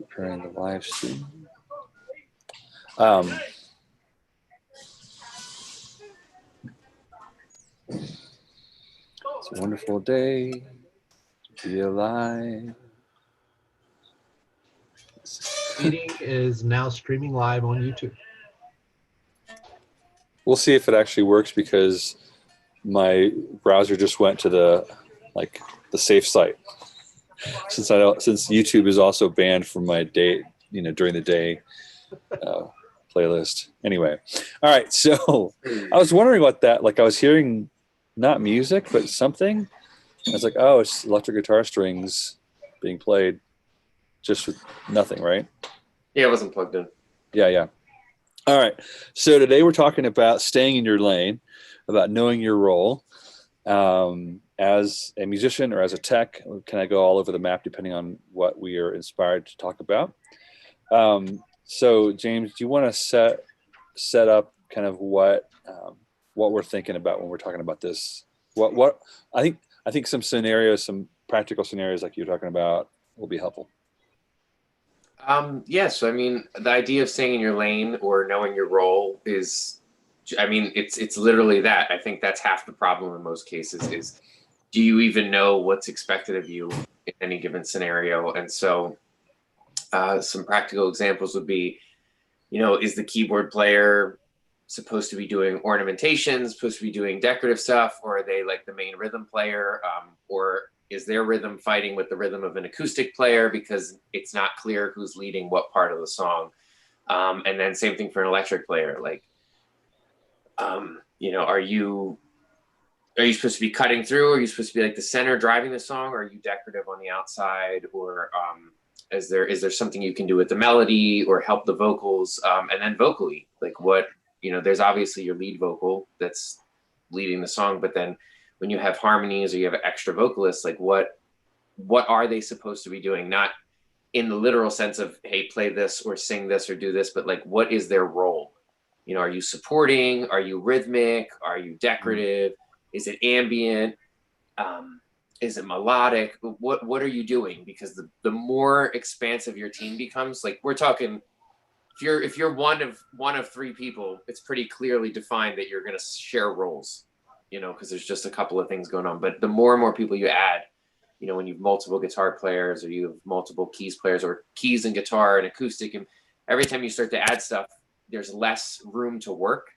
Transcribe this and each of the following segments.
Preparing the live stream. Um, it's a wonderful day to be alive. Meeting is now streaming live on YouTube. We'll see if it actually works because my browser just went to the safe site. Since YouTube is also banned from my day, during the day playlist. Anyway, all right. So I was wondering what that, I was hearing not music, but something. I was like, oh, it's electric guitar strings being played just with nothing, right? Yeah, it wasn't plugged in. Yeah. All right. So today we're talking about staying in your lane, about knowing your role as a musician or as a tech. Can I go all over the map depending on what we are inspired to talk about? So James, do you want to set up kind of what we're thinking about when we're talking about this? What I think some scenarios, some practical scenarios like you're talking about will be helpful. So I mean, the idea of staying in your lane or knowing your role is, I mean, it's literally that. I think that's half the problem in most cases is, do you even know what's expected of you in any given scenario? And so some practical examples would be, is the keyboard player supposed to be doing ornamentation, supposed to be doing decorative stuff, or are they like the main rhythm player? Or is their rhythm fighting with the rhythm of an acoustic player because it's not clear who's leading what part of the song? And then same thing for an electric player. Like, are you supposed to be cutting through? Are you supposed to be like the center driving the song? Or are you decorative on the outside? Or is there something you can do with the melody or help the vocals? And then vocally, like what, there's obviously your lead vocal that's leading the song, but then when you have harmonies or you have extra vocalists, like what are they supposed to be doing? Not in the literal sense of, hey, play this or sing this or do this, but like, what is their role? Are you supporting? Are you rhythmic? Are you decorative? Is it ambient? Is it melodic? What are you doing? Because the more expansive your team becomes, like we're talking, if you're one of three people, it's pretty clearly defined that you're going to share roles, because there's just a couple of things going on. But the more and more people you add, when you have multiple guitar players or you have multiple keys players or keys and guitar and acoustic, and every time you start to add stuff, there's less room to work.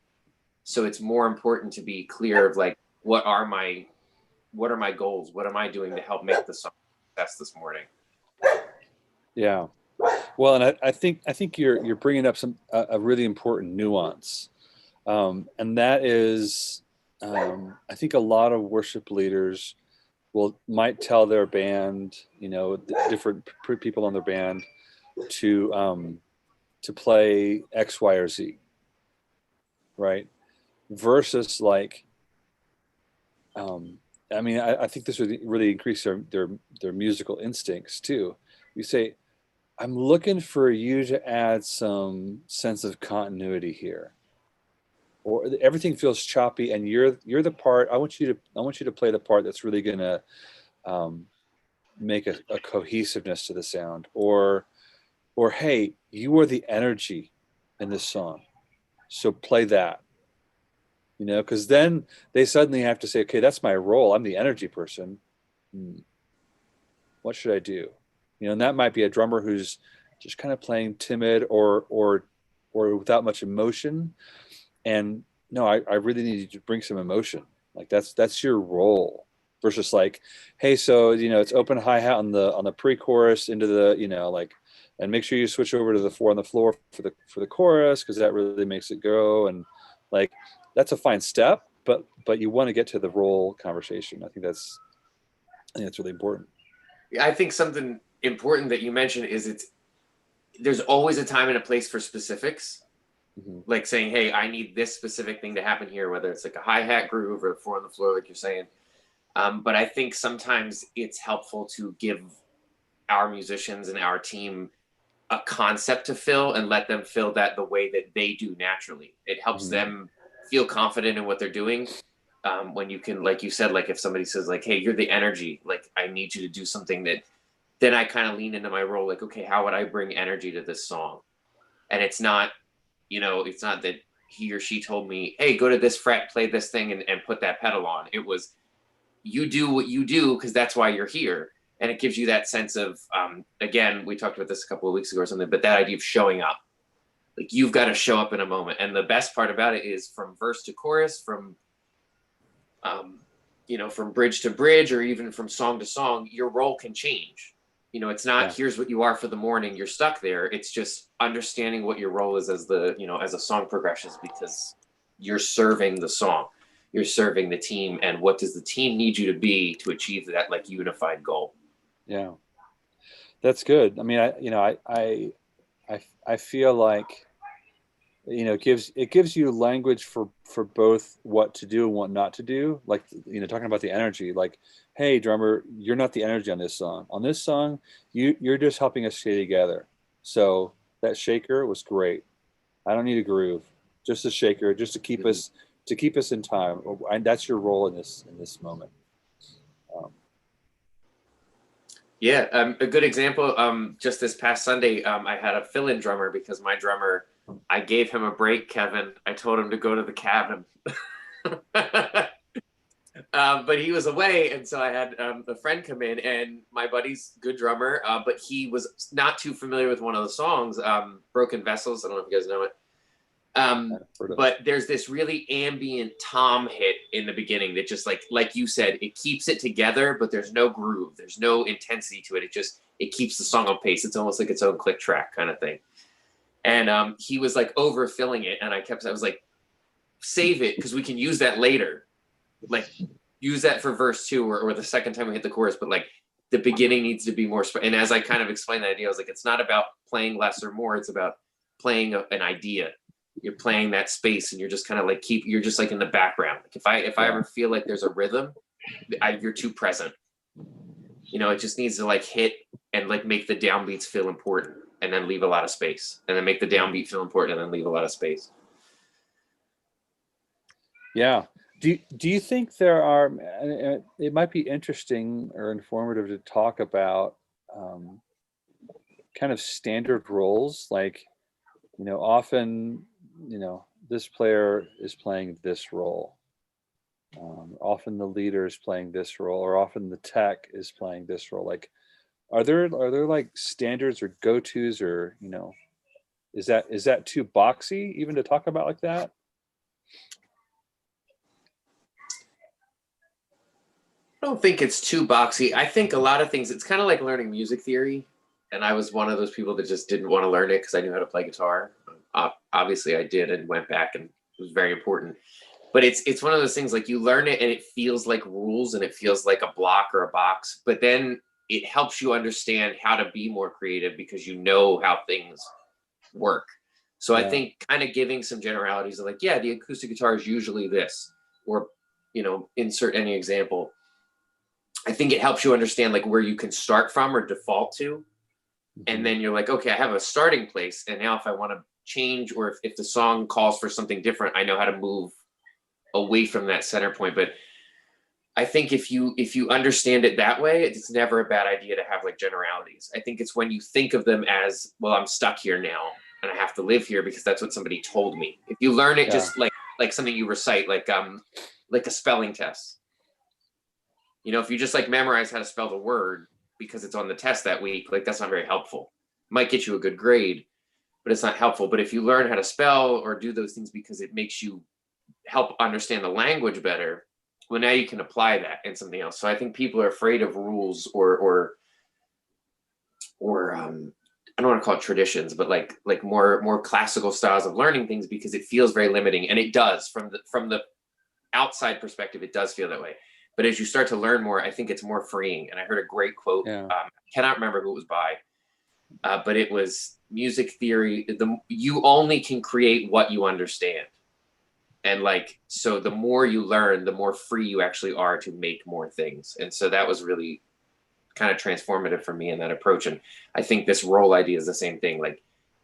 So it's more important to be clear of like, what are my goals? What am I doing to help make the song success this morning? Yeah. Well, and I think you're bringing up a really important nuance, and that is, I think a lot of worship leaders might tell their band, different people on their band, to play X, Y, or Z, right? Versus like, I mean, I think this would really increase their musical instincts too. You say, I'm looking for you to add some sense of continuity here, or everything feels choppy, and you're the part. I want you to play the part that's really gonna make a cohesiveness to the sound, or hey, you are the energy in this song, so play that. Because then they suddenly have to say, okay, that's my role. I'm the energy person. What should I do? And that might be a drummer who's just kind of playing timid or without much emotion. And no, I really need you to bring some emotion. Like that's your role. Versus like, hey, so it's open hi-hat on the pre-chorus into the and make sure you switch over to the 4 on the floor for the chorus, because that really makes it go. And like that's a fine step, but you want to get to the role conversation. I think that's really important. I think something important that you mentioned is there's always a time and a place for specifics. Mm-hmm. Like saying, hey, I need this specific thing to happen here, whether it's like a hi-hat groove or a 4 on the floor, like you're saying. But I think sometimes it's helpful to give our musicians and our team a concept to fill and let them fill that the way that they do naturally. It helps them feel confident in what they're doing. When you can, like you said, like if somebody says like, hey, you're the energy, like I need you to do something that then I kind of lean into my role, like, okay, how would I bring energy to this song? And it's not, it's not that he or she told me, hey, go to this fret, play this thing, and put that pedal on. It was, you do what you do because that's why you're here. And it gives you that sense of, again, we talked about this a couple of weeks ago or something, but that idea of showing up. Like, you've got to show up in a moment. And the best part about it is from verse to chorus, from from bridge to bridge, or even from song to song, your role can change. It's not, here's what you are for the morning, you're stuck there. It's just understanding what your role is as as a song progresses, because you're serving the song, you're serving the team, and what does the team need you to be to achieve that, like, unified goal? Yeah, that's good. I mean, I feel like, it gives you language for both what to do and what not to do. Like, talking about the energy, like, hey, drummer, you're not the energy on this song. On this song, you're just helping us stay together. So that shaker was great. I don't need a groove, just a shaker, just to keep us in time. And that's your role in this moment. Yeah, a good example. Just this past Sunday, I had a fill-in drummer because my drummer, I gave him a break, Kevin. I told him to go to the cabin. But he was away, and so I had a friend come in, and my buddy's good drummer, but he was not too familiar with one of the songs, Broken Vessels. I don't know if you guys know it. But there's this really ambient tom hit in the beginning that just, like you said, it keeps it together, but there's no groove, there's no intensity to it. It keeps the song on pace. It's almost like its own click track kind of thing. And he was like overfilling it, and I was like, save it, because we can use that later. Like, use that for verse 2 or the second time we hit the chorus, but like, the beginning needs to be more. And as I kind of explained that idea, I was like, it's not about playing less or more. It's about playing an idea. You're playing that space, and you're just kind of like you're just like in the background. Like, if I ever feel like there's a rhythm, you're too present. It just needs to like hit and like make the downbeats feel important, and then leave a lot of space, and then make the downbeat feel important, and then leave a lot of space. Yeah. Do you think there are? It might be interesting or informative to talk about kind of standard roles, like, often, this player is playing this role. Often the leader is playing this role, or often the tech is playing this role. Like, are there like standards or go-tos, or is that too boxy even to talk about like that? I don't think it's too boxy. I think a lot of things, it's kind of like learning music theory. And I was one of those people that just didn't want to learn it because I knew how to play guitar. Obviously I did, and went back, and it was very important. But it's one of those things, like, you learn it and it feels like rules, and it feels like a block or a box, but then it helps you understand how to be more creative because you know how things work. So I think kind of giving some generalities of like, yeah, the acoustic guitar is usually this, or, insert any example. I think it helps you understand like where you can start from or default to. And then you're like, okay, I have a starting place. And now if I want to change, or if the song calls for something different, I know how to move away from that center point. But I think if you understand it that way, it's never a bad idea to have like generalities. I think it's when you think of them as, well, I'm stuck here now and I have to live here because that's what somebody told me. If you learn it just like something you recite, like a spelling test. If you just like memorize how to spell the word because it's on the test that week, like, that's not very helpful. It might get you a good grade, but it's not helpful. But if you learn how to spell or do those things because it makes you help understand the language better, well, now you can apply that in something else. So I think people are afraid of rules or I don't want to call it traditions, but like more classical styles of learning things, because it feels very limiting, and it does from the outside perspective, it does feel that way. But as you start to learn more, I think it's more freeing. And I heard a great quote. I cannot remember who it was by, but it was music theory. You only can create what you understand. And like, so the more you learn, the more free you actually are to make more things. And so that was really kind of transformative for me in that approach. And I think this role idea is the same thing. Like,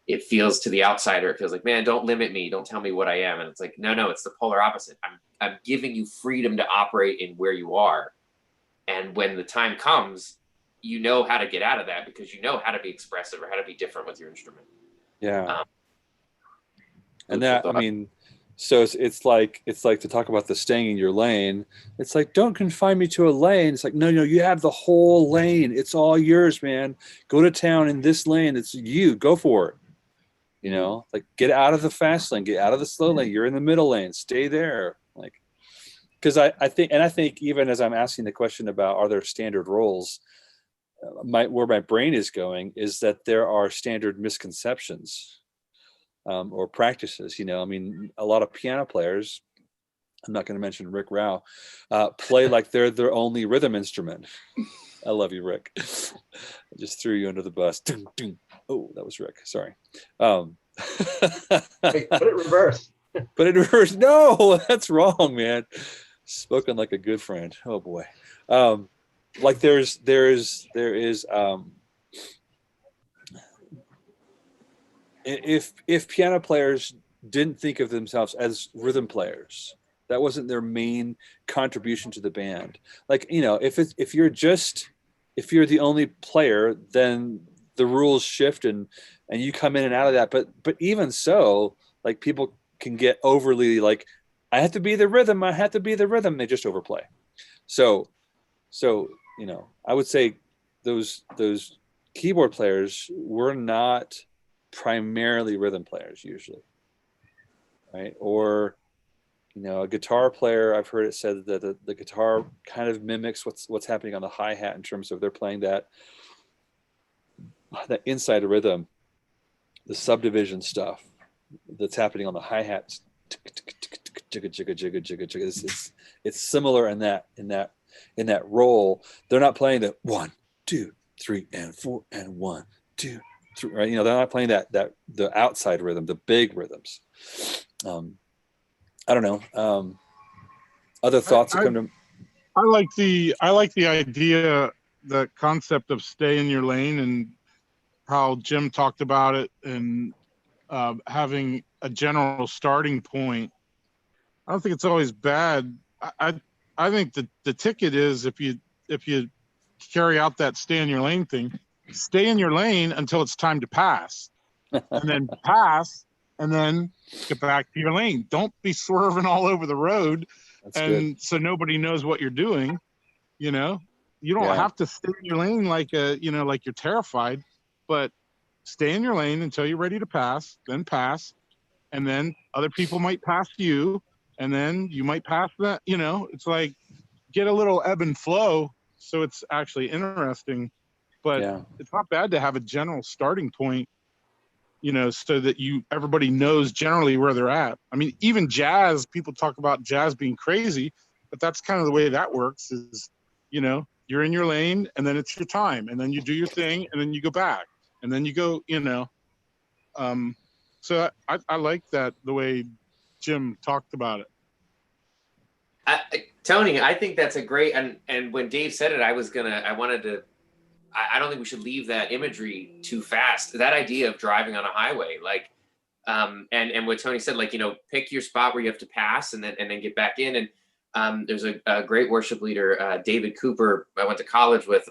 it feels to the outsider, it feels like, man, don't limit me. Don't tell me what I am. And it's like, no, it's the polar opposite. I'm giving you freedom to operate in where you are. And when the time comes, you know how to get out of that because you know how to be expressive or how to be different with your instrument. Yeah. And Food for that, I thought. mean, so it's like to talk about the staying in your lane. It's like, don't confine me to a lane. It's like, no, you have the whole lane. It's all yours, man. Go to town in this lane. It's you. Go for it. Like get out of the fast lane, get out of the slow lane. You're in the middle lane. Stay there. Like, because I think even as I'm asking the question about are there standard roles, where my brain is going is that there are standard misconceptions or practices. I mean, a lot of piano players, I'm not going to mention Rick Rao, play like they're their only rhythm instrument. I love you, Rick. I just threw you under the bus. Oh, that was Rick. Sorry. Wait, put it reverse. But in reverse, no, that's wrong, man. Spoken like a good friend. Oh boy. Like there is if piano players didn't think of themselves as rhythm players, that wasn't their main contribution to the band. Like, if you're the only player, then the rules shift and you come in and out of that. But even so, like people can get overly like, I have to be the rhythm. I have to be the rhythm. They just overplay. So, I would say those keyboard players were not primarily rhythm players usually, right? Or, a guitar player, I've heard it said that the guitar kind of mimics what's happening on the hi-hat in terms of they're playing that inside rhythm, the subdivision stuff that's happening on the hi-hats. It's similar in that role. They're not playing the 1, 2, 3, and 4, and 1, 2, 3. Right? They're not playing that the outside rhythm, the big rhythms. I don't know. Other thoughts that come to. I like the idea, the concept of stay in your lane, and how Jim talked about it, and having a general starting point. I don't think it's always bad. I think the ticket is if you carry out that stay in your lane thing, stay in your lane until it's time to pass, and then pass, and then get back to your lane. Don't be swerving all over the road. That's and good. So nobody knows what you're doing. You don't have to stay in your lane like like you're terrified, but stay in your lane until you're ready to pass, then pass, and then other people might pass you, and then you might pass that. It's like get a little ebb and flow, so it's actually interesting. But Yeah. it's not bad to have a general starting point, so that everybody knows generally where they're at. I mean, even jazz, people talk about jazz being crazy, but that's kind of the way that works is, you're in your lane and then it's your time and then you do your thing and then you go back and then you go, so I like that, the way Jim talked about it. Tony, I think that's a great, and when Dave said it, I don't think we should leave that imagery too fast. That idea of driving on a highway, like, and what Tony said, like, pick your spot where you have to pass and then get back in. And there's a great worship leader, David Cooper, I went to college with.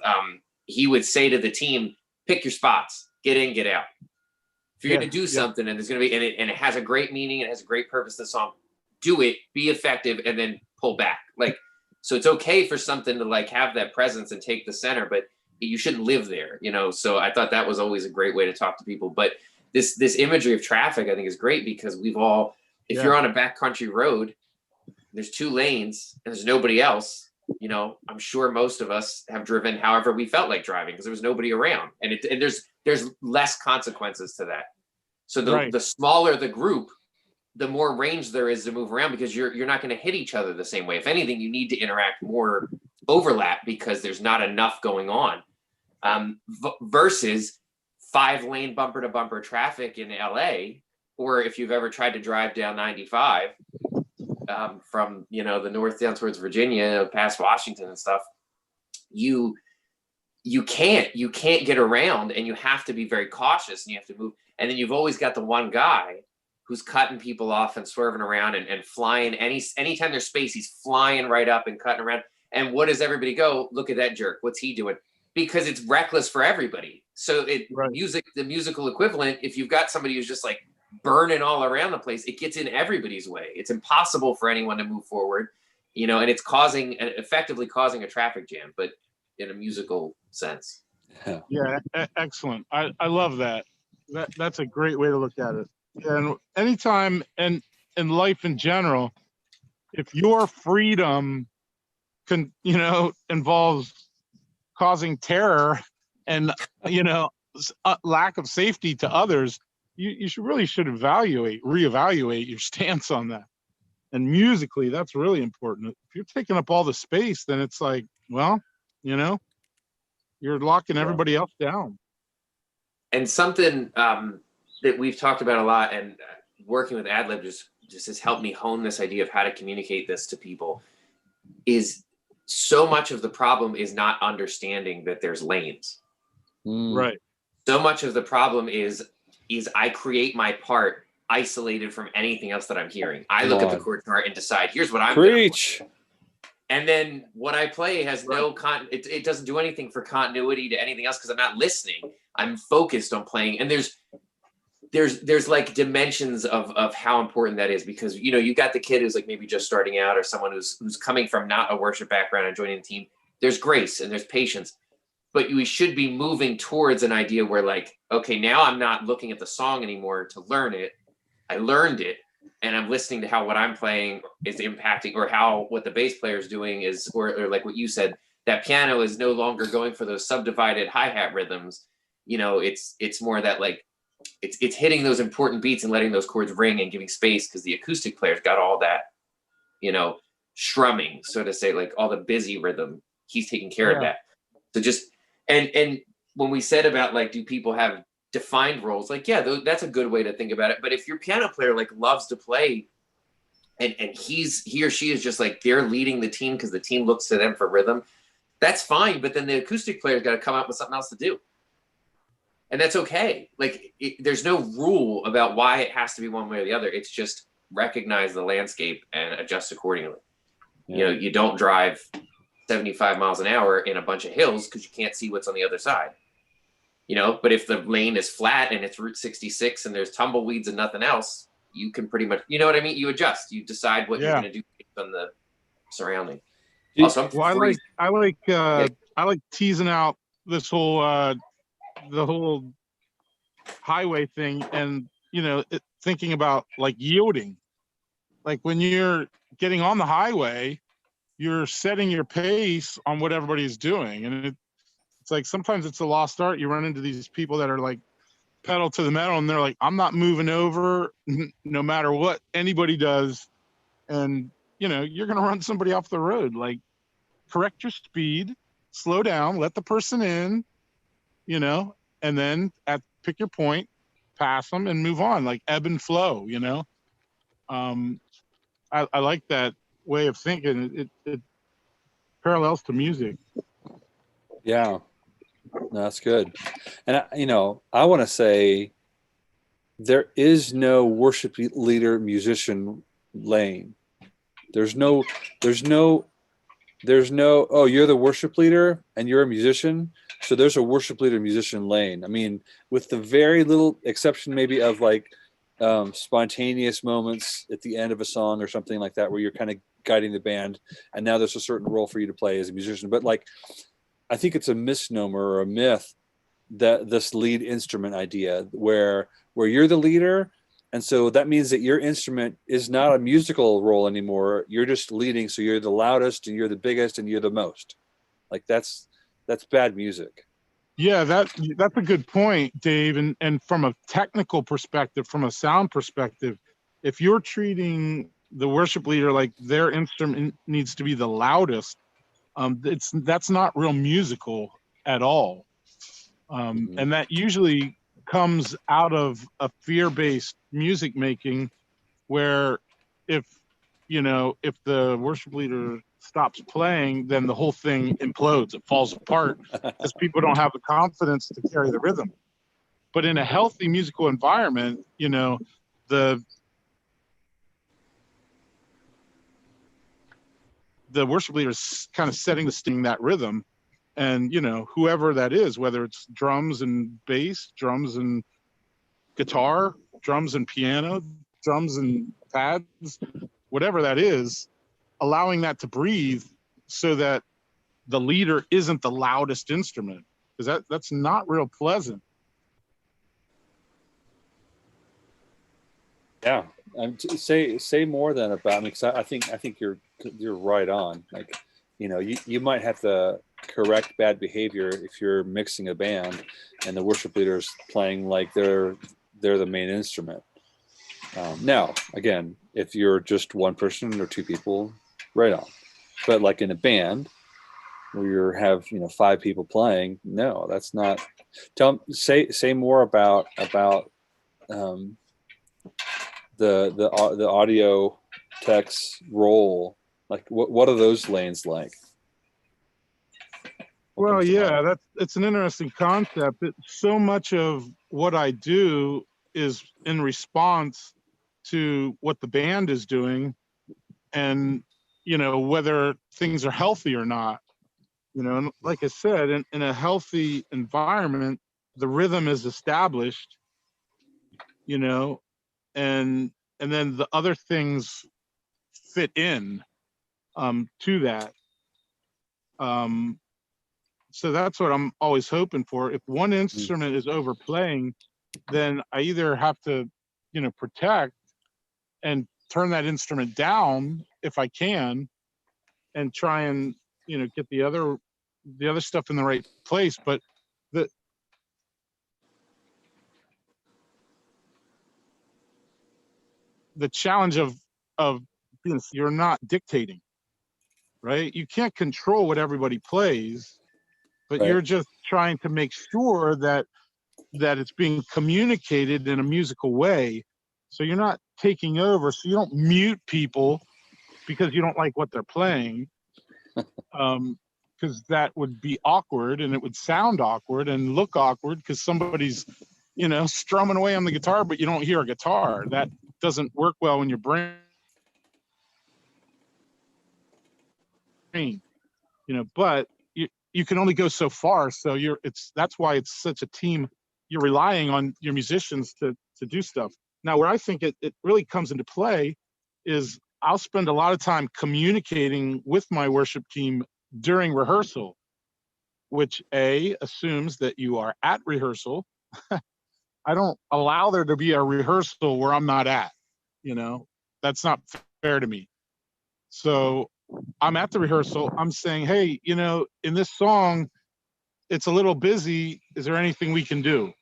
He would say to the team, pick your spots, get in, get out. If you're going to do something and there's going to be, and it has a great meaning, it has a great purpose in the song, do it, be effective, and then pull back. Like, so it's okay for something to like have that presence and take the center, but you shouldn't live there, So I thought that was always a great way to talk to people. But this imagery of traffic, I think, is great because we've all, if you're on a backcountry road, there's 2 lanes and there's nobody else. I'm sure most of us have driven however we felt like driving because there was nobody around, and there's less consequences to that. So the smaller the group, the more range there is to move around because you're not going to hit each other the same way. If anything, you need to interact more overlap because there's not enough going on. Versus 5-lane bumper to bumper traffic in LA, or if you've ever tried to drive down 95 from the north down towards Virginia past Washington and stuff, you can't get around, and you have to be very cautious and you have to move. And then you've always got the one guy who's cutting people off and swerving around and flying. Anytime there's space, he's flying right up and cutting around. And what does everybody go, look at that jerk, what's he doing? because it's reckless for everybody. So Right. the musical equivalent, if you've got somebody who's just like burning all around the place, it gets in everybody's way. It's impossible for anyone to move forward, and it's effectively causing a traffic jam, but in a musical sense. Yeah, excellent. I love that. That's a great way to look at it. And anytime in life in general, if your freedom involves causing terror and lack of safety to others, you should reevaluate your stance on that. And musically, that's really important. If you're taking up all the space, then it's like, well, you're locking everybody else down. And something that we've talked about a lot, and working with Adlib just has helped me hone this idea of how to communicate this to people, is so much of the problem is not understanding that there's lanes. Right. So much of the problem is I create my part isolated from anything else that I'm hearing. I look at the chord chart and decide, here's what I'm Preach. And then what I play has no it doesn't do anything for continuity to anything else because I'm not listening. I'm focused on playing. And there's like dimensions of how important that is, because you got the kid who's like maybe just starting out, or someone who's coming from not a worship background and joining the team. There's grace and there's patience, but we should be moving towards an idea where, like, okay, now I'm not looking at the song anymore to learn it. I learned it, and I'm listening to how what I'm playing is impacting, or how what the bass player is doing is, or like what you said, that piano is no longer going for those subdivided hi-hat rhythms. It's more that, like, it's hitting those important beats and letting those chords ring and giving space, because the acoustic player's got all that, strumming, so to say, like all the busy rhythm. He's taking care of that. So just, and when we said about, like, do people have defined roles, like, yeah, that's a good way to think about it. But if your piano player, like, loves to play, and he or she is just like, they're leading the team because the team looks to them for rhythm, that's fine. But then the acoustic player's got to come up with something else to do. And that's okay. Like, there's no rule about why it has to be one way or the other. It's just recognize the landscape and adjust accordingly. Yeah. You don't drive 75 miles an hour in a bunch of hills because you can't see what's on the other side. But if the lane is flat and it's Route 66 and there's tumbleweeds and nothing else, you can pretty much, you know what I mean? You adjust. You decide what you're going to do based on the surrounding. Also, I like teasing out this whole the whole highway thing, and thinking about, like, yielding. Like, when you're getting on the highway, you're setting your pace on what everybody's doing, and it's like sometimes it's a lost art. You run into these people that are like pedal to the metal, and they're like, I'm not moving over no matter what anybody does, and you're gonna run somebody off the road. Like, correct your speed, slow down, let the person in, and then pick your point, pass them, and move on. Like, ebb and flow. I like that way of thinking. It parallels to music. Yeah, no, that's good. And I want to say there is no worship leader musician lane. There's no, oh, you're the worship leader and you're a musician, so there's a worship leader musician lane. I mean, with the very little exception maybe of, like, spontaneous moments at the end of a song or something like that, where you're kind of guiding the band, and now there's a certain role for you to play as a musician. But, like, I think it's a misnomer or a myth that this lead instrument idea, where you're the leader, and so that means that your instrument is not a musical role anymore. You're just leading, so you're the loudest and you're the biggest and you're the most. Like, that's bad music. Yeah, that's a good point, Dave. And from a technical perspective, from a sound perspective, if you're treating the worship leader like their instrument needs to be the loudest, that's not real musical at all. And that usually comes out of a fear-based music making, where if the worship leader stops playing, then the whole thing implodes. It falls apart because people don't have the confidence to carry the rhythm. But in a healthy musical environment, the worship leader is kind of setting that rhythm, And, whoever that is, whether it's drums and bass, drums and guitar, drums and piano, drums and pads, whatever that is, allowing that to breathe so that the leader isn't the loudest instrument, because that's not real pleasant. Yeah, say more than about me, because I think you're right on. Like, you might have to correct bad behavior if you're mixing a band and the worship leader's playing like they're the main instrument. Now, again, if you're just one person or two people, right on. But like in a band where you have 5 people playing, no, that's not. Say more about the audio tech's role. Like, what are those lanes like? Well, yeah, it's an interesting concept. So much of what I do is in response to what the band is doing, and whether things are healthy or not. And like I said, in a healthy environment, the rhythm is established, and then the other things fit in to that. So that's what I'm always hoping for. If one instrument is overplaying, then I either have to, protect and turn that instrument down if I can, and try and, get the other stuff in the right place. But the challenge of being, you're not dictating, right? You can't control what everybody plays, but Right. you're just trying to make sure that it's being communicated in a musical way. So you're not taking over. So you don't mute people because you don't like what they're playing, because that would be awkward, and it would sound awkward and look awkward because somebody's, strumming away on the guitar, but you don't hear a guitar. That doesn't work well in your brain. But you can only go so far. So that's why it's such a team. You're relying on your musicians to do stuff. Now, where I think it really comes into play is I'll spend a lot of time communicating with my worship team during rehearsal, which assumes that you are at rehearsal. I don't allow there to be a rehearsal where I'm not at. That's not fair to me. So I'm at the rehearsal. I'm saying, hey, in this song, it's a little busy. Is there anything we can do?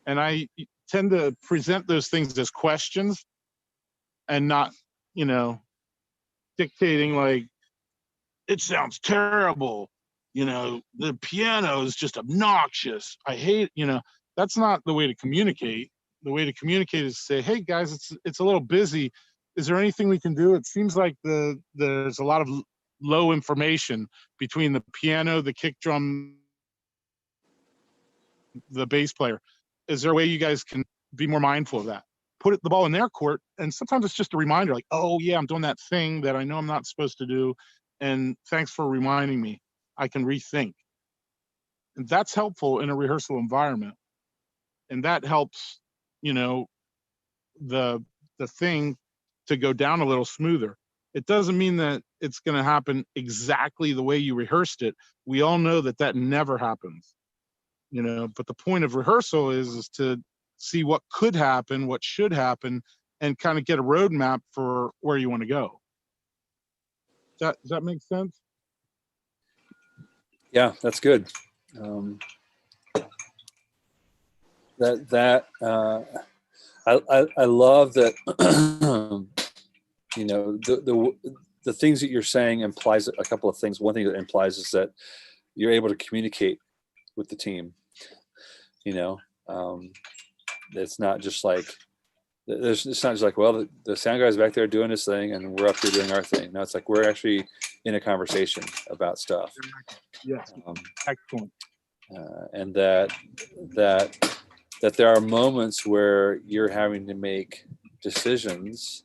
And I tend to present those things as questions and not, dictating like, it sounds terrible. The piano is just obnoxious. I hate, that's not the way to communicate. The way to communicate is to say, hey guys, it's a little busy. Is there anything we can do? It seems like there's a lot of low information between the piano, the kick drum, the bass player. Is there a way you guys can be more mindful of that? Put the ball in their court, and sometimes it's just a reminder, like, oh yeah, I'm doing that thing that I know I'm not supposed to do, and thanks for reminding me. I can rethink. And that's helpful in a rehearsal environment. And that helps, the thing to go down a little smoother. It doesn't mean that it's going to happen exactly the way you rehearsed it. We all know that never happens, but the point of rehearsal is to see what could happen, what should happen, and kind of get a roadmap for where you want to go. Does that make sense? Yeah, that's good. I love that. The things that you're saying implies a couple of things. One thing that implies is that you're able to communicate with the team. It's not just like it's not just like, well, the sound guy's back there doing his thing and we're up here doing our thing. No, it's like we're actually in a conversation about stuff. Yes, excellent. And that there are moments where you're having to make decisions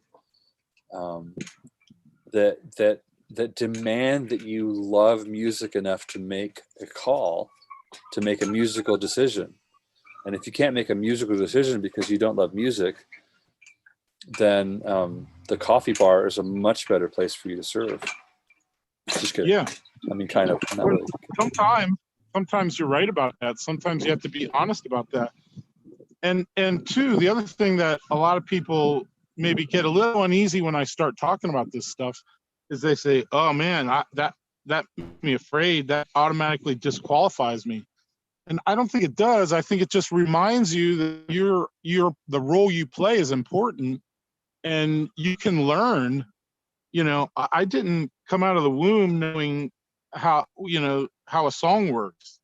that that demand that you love music enough to make a call, to make a musical decision. And if you can't make a musical decision because you don't love music, then the coffee bar is a much better place for you to serve. Just kidding. Yeah. I mean, kind of. Not really. Sometimes you're right about that. Sometimes you have to be honest about that. And two, the other thing that a lot of people maybe get a little uneasy when I start talking about this stuff is they say, "Oh man, that makes me afraid. That automatically disqualifies me." And I don't think it does. I think it just reminds you that the role you play is important, and you can learn. I didn't come out of the womb knowing how a song works.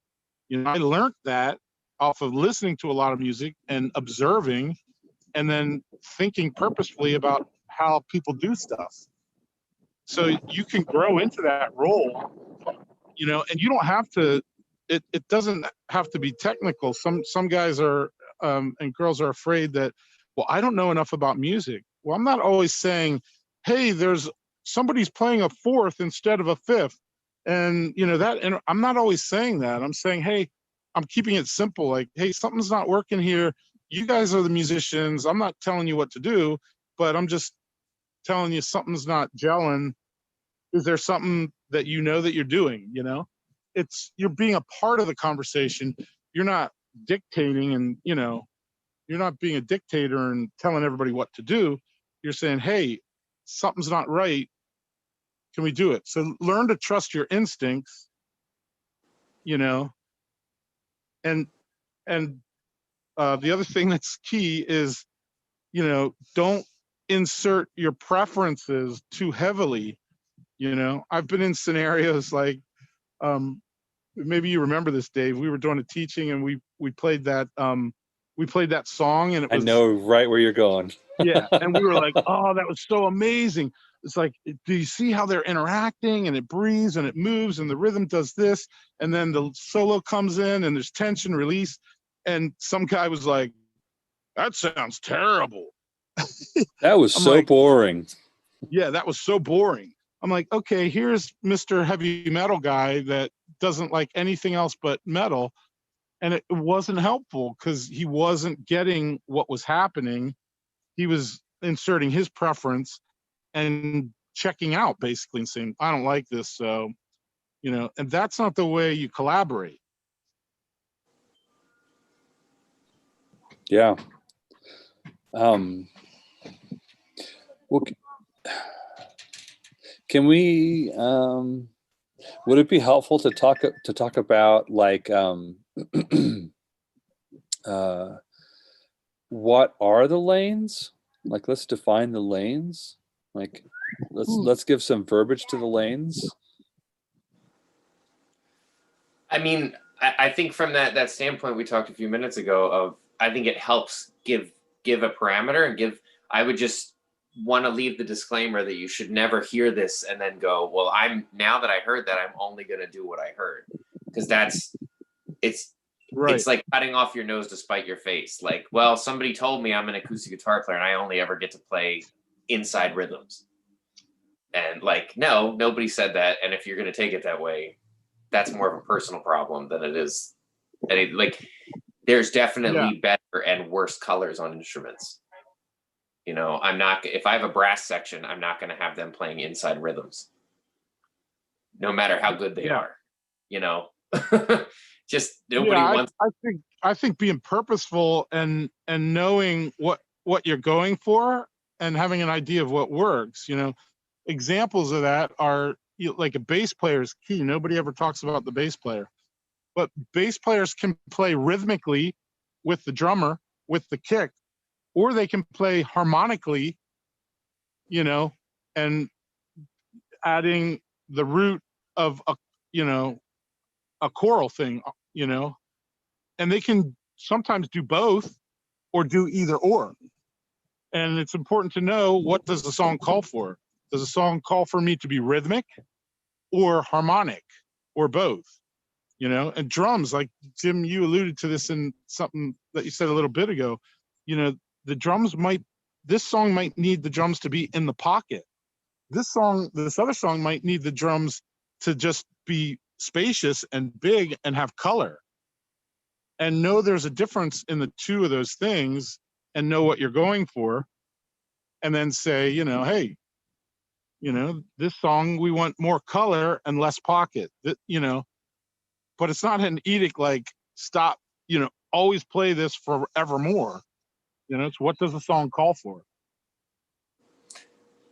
I learned that off of listening to a lot of music and observing, and then thinking purposefully about how people do stuff. So you can grow into that role, and you don't have to. It doesn't have to be technical. Some guys are and girls are afraid that, well, I don't know enough about music. Well, I'm not always saying, hey, there's somebody's playing a fourth instead of a fifth, and and I'm not always saying that. I'm saying, hey, I'm keeping it simple. Like, hey, something's not working here. You guys are the musicians. I'm not telling you what to do, but I'm just telling you something's not gelling. Is there something that that you're doing? You're being a part of the conversation. You're not dictating, and you're not being a dictator and telling everybody what to do. You're saying, hey, something's not right. Can we do it? So learn to trust your instincts, and the other thing that's key is, don't insert your preferences too heavily. I've been in scenarios like, maybe you remember this, Dave. We were doing a teaching and we played that song, and it was, I know right where you're going. yeah, and we were like, oh, that was so amazing. It's like, do you see how they're interacting, and it breathes and it moves and the rhythm does this, and then the solo comes in and there's tension release, and some guy was like, that sounds terrible. That was so boring. Yeah, that was so boring. I'm like, okay, here's Mr. Heavy Metal guy that doesn't like anything else but metal. And it wasn't helpful because he wasn't getting what was happening. He was inserting his preference and checking out, basically, and saying, I don't like this. So, and that's not the way you collaborate. Yeah. Well, can we, would it be helpful to talk about like, what are the lanes? Like, let's define the lanes. Like, let's give some verbiage to the lanes. I mean, I think from that standpoint we talked a few minutes ago of, I think it helps give a parameter and I would just want to leave the disclaimer that you should never hear this and then go, well, now that I heard that, I'm only going to do what I heard. Because it's like cutting off your nose to spite your face. Like, well, somebody told me I'm an acoustic guitar player and I only ever get to play inside rhythms. And like, no, nobody said that. And if you're going to take it that way, that's more of a personal problem than it is. And there's definitely better and worse colors on instruments. I'm not, if I have a brass section, I'm not going to have them playing inside rhythms, no matter how good they are, just nobody wants. I think being purposeful and knowing what you're going for and having an idea of what works, examples of that are like a bass player is key. Nobody ever talks about the bass player, but bass players can play rhythmically with the drummer, with the kick, or they can play harmonically, and adding the root of a choral thing, and they can sometimes do both or do either or. And it's important to know, what does the song call for? Does the song call for me to be rhythmic or harmonic or both? And drums, like Jim, you alluded to this in something that you said a little bit ago, the drums this song might need the drums to be in the pocket, this other song might need the drums to just be spacious and big and have color, and know there's a difference in the two of those things, and know what you're going for, and then say, hey, this song, we want more color and less pocket, but it's not an edict like stop, always play this forevermore. It's what does the song call for?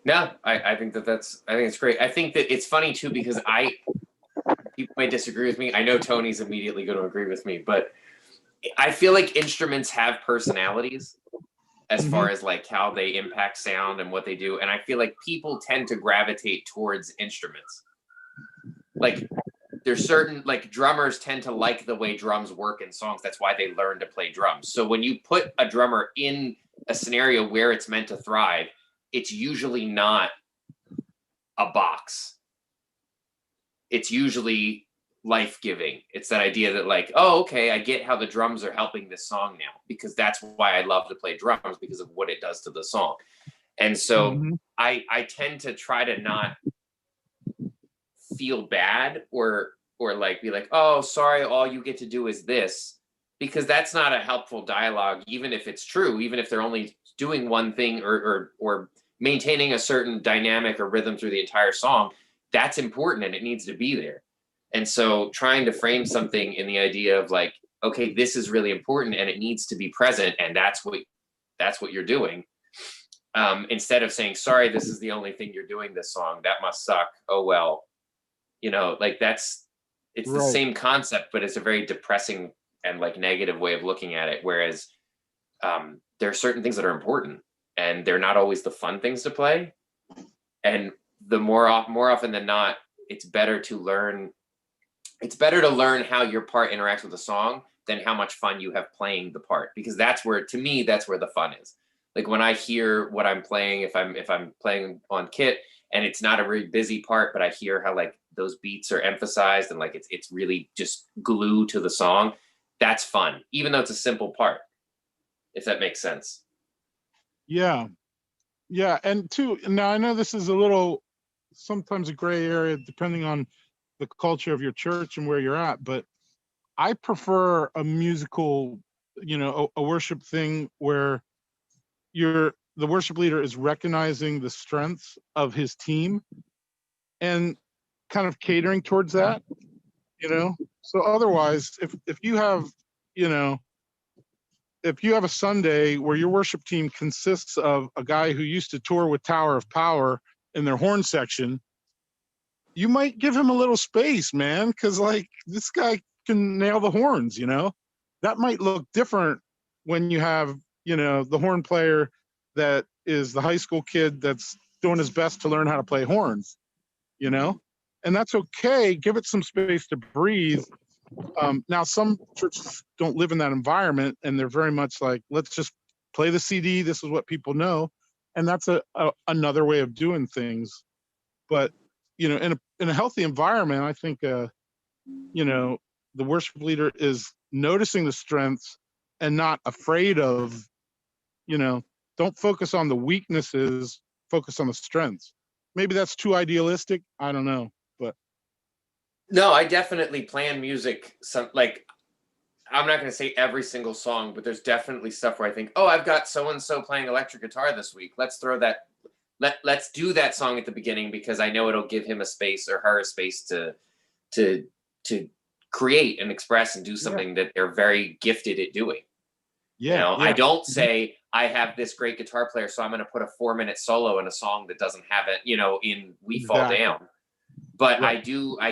No, I think it's great. I think that it's funny too, because people may disagree with me. I know Tony's immediately going to agree with me, but I feel like instruments have personalities as far as like how they impact sound and what they do. And I feel like people tend to gravitate towards instruments. Like there's certain, like drummers tend to like the way drums work in songs. That's why they learn to play drums. So when you put a drummer in a scenario where it's meant to thrive, it's usually not a box. It's usually life-giving. It's that idea that like, oh, okay, I get how the drums are helping this song now, because that's why I love to play drums, because of what it does to the song. And so I tend to try to not feel bad or like be like, oh, sorry, all you get to do is this, because that's not a helpful dialogue, even if it's true, even if they're only doing one thing or maintaining a certain dynamic or rhythm through the entire song. That's important and it needs to be there. And so trying to frame something in the idea of like, okay, this is really important and it needs to be present, and that's what you're doing. Instead of saying, sorry, this is the only thing you're doing this song, that must suck. Oh, well, like it's the same concept, but it's a very depressing and like negative way of looking at it. Whereas there are certain things that are important, and they're not always the fun things to play. And the more often than not, it's better to learn how your part interacts with the song than how much fun you have playing the part, because that's where the fun is. Like when I hear what I'm playing, if I'm playing on kit and it's not a really busy part, but I hear how like those beats are emphasized and like it's really just glue to the song, that's fun, even though it's a simple part, if that makes sense. Yeah. And now I know this is a little, sometimes a gray area depending on the culture of your church and where you're at, but I prefer a musical, a worship thing where the worship leader is recognizing the strengths of his team and kind of catering towards that, so otherwise if you have a Sunday where your worship team consists of a guy who used to tour with Tower of Power in their horn section, you might give him a little space, man, because like this guy can nail the horns. That might look different when you have the horn player that is the high school kid that's doing his best to learn how to play horns, and that's okay. Give it some space to breathe. Now some churches don't live in that environment, and they're very much like, let's just play the CD, this is what people know, and that's another way of doing things. But in a healthy environment, I think the worship leader is noticing the strengths and not afraid of, don't focus on the weaknesses, focus on the strengths. Maybe that's too idealistic, I don't know. But no, I definitely plan music. Like, I'm not going to say every single song, but there's definitely stuff where I think, oh, I've got so-and-so playing electric guitar this week. Let's throw that. Let's do that song at the beginning, because I know it'll give him a space or her a space to create and express and do something that they're very gifted at doing. I don't say I have this great guitar player, so I'm going to put a 4-minute solo in a song that doesn't have it, in We Fall Down. But I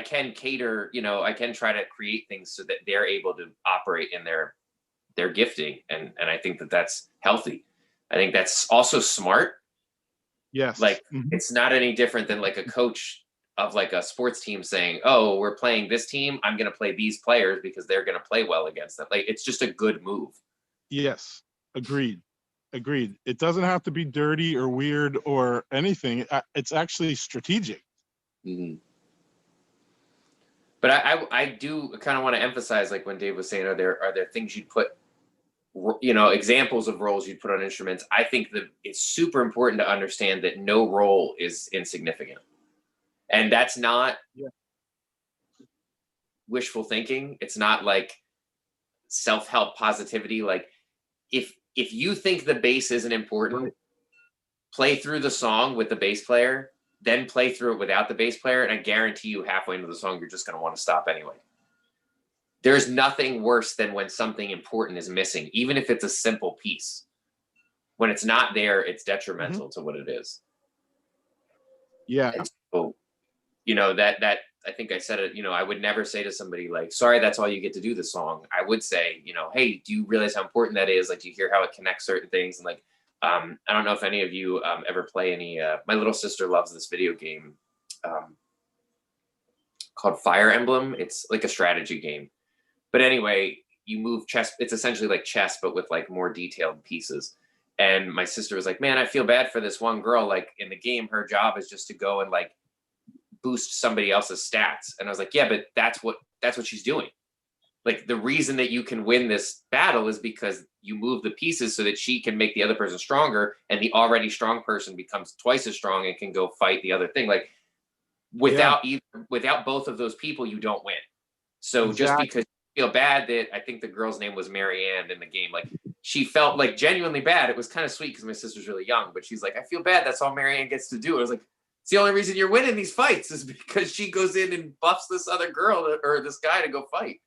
can cater, I can try to create things so that they're able to operate in their gifting. And I think that that's healthy. I think that's also smart. Yes. Like it's not any different than like a coach of like a sports team saying, oh, we're playing this team, I'm going to play these players because they're going to play well against them. Like, it's just a good move. Yes. Agreed. It doesn't have to be dirty or weird or anything. It's actually strategic. Mm-hmm. But I do kind of want to emphasize, like when Dave was saying, are there things you'd put examples of roles you'd put on instruments, I think that it's super important to understand that no role is insignificant. And that's not wishful thinking. It's not like self-help positivity. Like if you think the bass isn't important, play through the song with the bass player, then play through it without the bass player, and I guarantee you halfway into the song, you're just going to want to stop anyway. There's nothing worse than when something important is missing, even if it's a simple piece. When it's not there, it's detrimental to what it is. Yeah. And so, that I think I said it, I would never say to somebody like, sorry, that's all you get to do this song. I would say, hey, do you realize how important that is? Like, do you hear how it connects certain things? And like, I don't know if any of you ever play any, my little sister loves this video game called Fire Emblem. It's like a strategy game. But anyway, you move chess. It's essentially like chess, but with like more detailed pieces. And my sister was like, man, I feel bad for this one girl. Like in the game, her job is just to go and like boost somebody else's stats. And I was like, yeah, but that's what she's doing. Like the reason that you can win this battle is because you move the pieces so that she can make the other person stronger, and the already strong person becomes twice as strong and can go fight the other thing. Like without both of those people, you don't win. So just because you feel bad that, I think the girl's name was Marianne in the game, like she felt like genuinely bad. It was kind of sweet because my sister's really young, but she's like, I feel bad. That's all Marianne gets to do. I was like, it's the only reason you're winning these fights is because she goes in and buffs this other girl or this guy to go fight.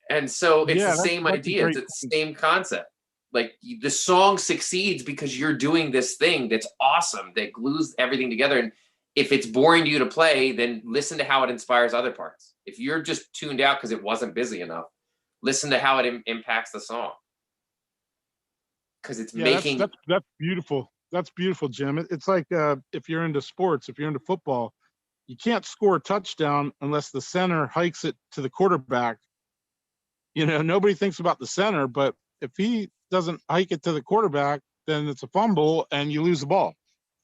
And so it's the same idea. It's the same concept. Like the song succeeds because you're doing this thing that's awesome, that glues everything together. And if it's boring to you to play, then listen to how it inspires other parts. If you're just tuned out because it wasn't busy enough, listen to how it impacts the song. Because it's making... That's beautiful. That's beautiful, Jim. It's like if you're into sports, if you're into football, you can't score a touchdown unless the center hikes it to the quarterback. Nobody thinks about the center, but if he doesn't hike it to the quarterback, then it's a fumble and you lose the ball.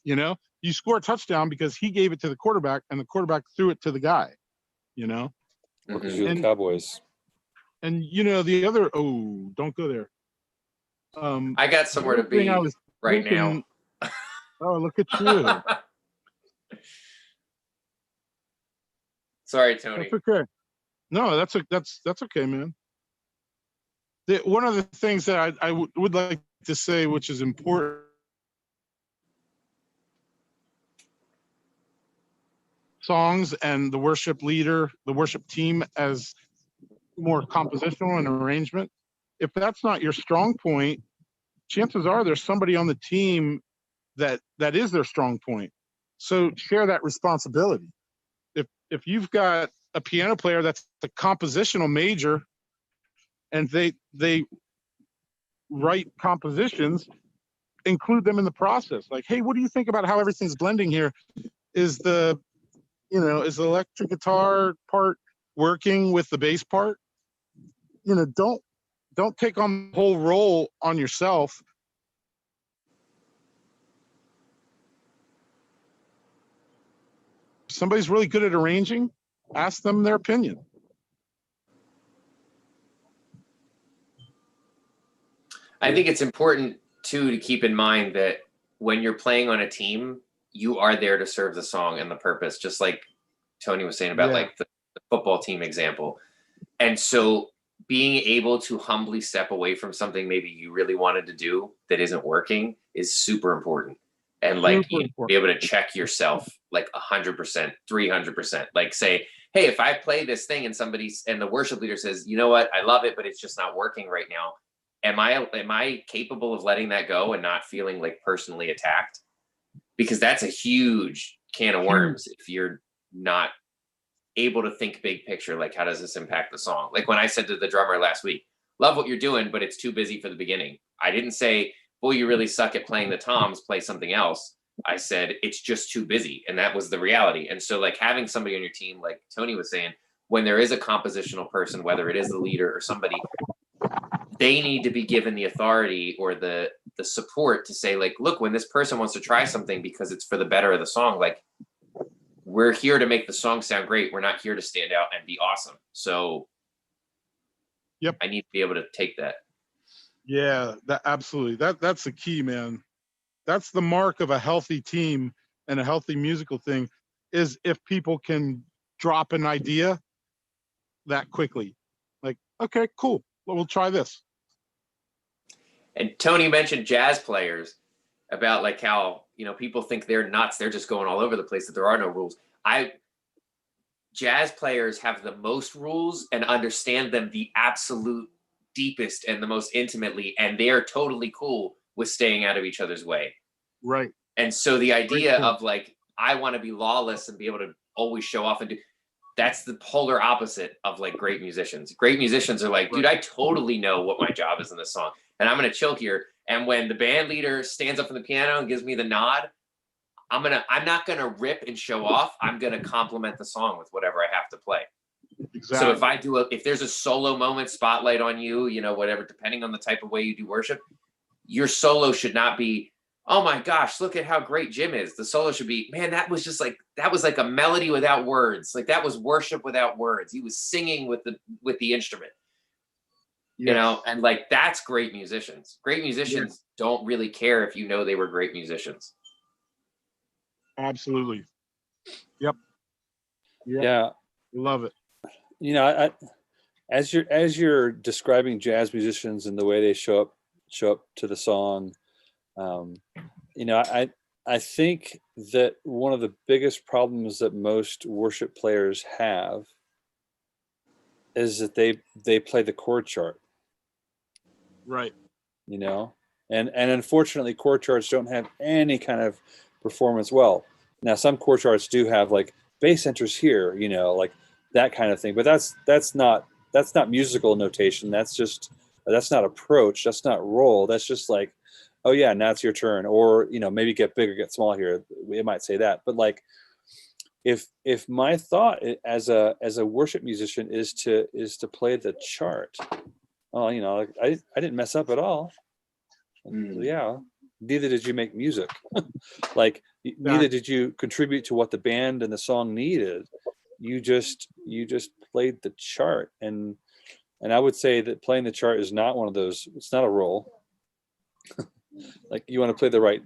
You score a touchdown because he gave it to the quarterback and the quarterback threw it to the guy. Because you're the Cowboys. And the other, don't go there. I got somewhere to be right now. Oh, look at you. Sorry, Tony. That's okay. No, that's okay, man. One of the things that I would like to say, which is important, songs and the worship leader, the worship team as more compositional and arrangement. If that's not your strong point, chances are there's somebody on the team that is their strong point. So share that responsibility. If you've got a piano player that's a compositional major and they write compositions, include them in the process. Like, hey, what do you think about how everything's blending here? Is the electric guitar part working with the bass part? Don't take on the whole role on yourself. If somebody's really good at arranging, ask them their opinion. I think it's important too to keep in mind that when you're playing on a team, you are there to serve the song and the purpose, just like Tony was saying about like the football team example. And so being able to humbly step away from something maybe you really wanted to do that isn't working is super important. And like you be able to check yourself like 100%, 300%. Like say, hey, if I play this thing and the worship leader says, you know what, I love it, but it's just not working right now. Am I capable of letting that go and not feeling like personally attacked? Because that's a huge can of worms if you're not able to think big picture. Like, how does this impact the song? Like when I said to the drummer last week, love what you're doing, but it's too busy for the beginning. I didn't say, boy, you really suck at playing the toms, play something else. I said, it's just too busy. And that was the reality. And so like having somebody on your team, like Tony was saying, when there is a compositional person, whether it is the leader or somebody, they need to be given the authority or the support to say like, look, when this person wants to try something because it's for the better of the song, like we're here to make the song sound great. We're not here to stand out and be awesome. So I need to be able to take that. Yeah, that absolutely. That's the key, man. That's the mark of a healthy team and a healthy musical thing, is if people can drop an idea that quickly. Like, okay, cool. Well, we'll try this. And Tony mentioned jazz players, about like how, people think they're nuts, they're just going all over the place, that there are no rules. Jazz players have the most rules and understand them the absolute deepest and the most intimately, and they're totally cool with staying out of each other's way. Right. And so the idea of like, I want to be lawless and be able to always show off and do, that's the polar opposite of like great musicians. Great musicians are like, dude, I totally know what my job is in this song, and I'm going to chill here. And when the band leader stands up from the piano and gives me the nod, I'm not going to rip and show off. I'm going to compliment the song with whatever I have to play. Exactly. So if there's a solo moment, spotlight on you, whatever, depending on the type of way you do worship, your solo should not be, oh my gosh, look at how great Jim is. The solo should be, man, that was like a melody without words. Like that was worship without words. He was singing with the instrument. Yes. And like, that's great musicians. Great musicians don't really care if they were great musicians. Absolutely. Yep. Yeah. Love it. As you're describing jazz musicians and the way they show up to the song, I think that one of the biggest problems that most worship players have is that they play the chord chart. Right. And unfortunately chord charts don't have any kind of performance. Well, now some chord charts do have like bass enters here, like that kind of thing, but that's not musical notation. That's not approach. That's not roll. That's just like, oh yeah, now it's your turn. Or, maybe get big or get small here. It might say that, but like, if my thought as a worship musician is to play the chart, like I didn't mess up at all. Yeah, neither did you make music. Like neither did you contribute to what the band and the song needed. You just played the chart, and I would say that playing the chart is not one of those. It's not a role. Like you want to play the right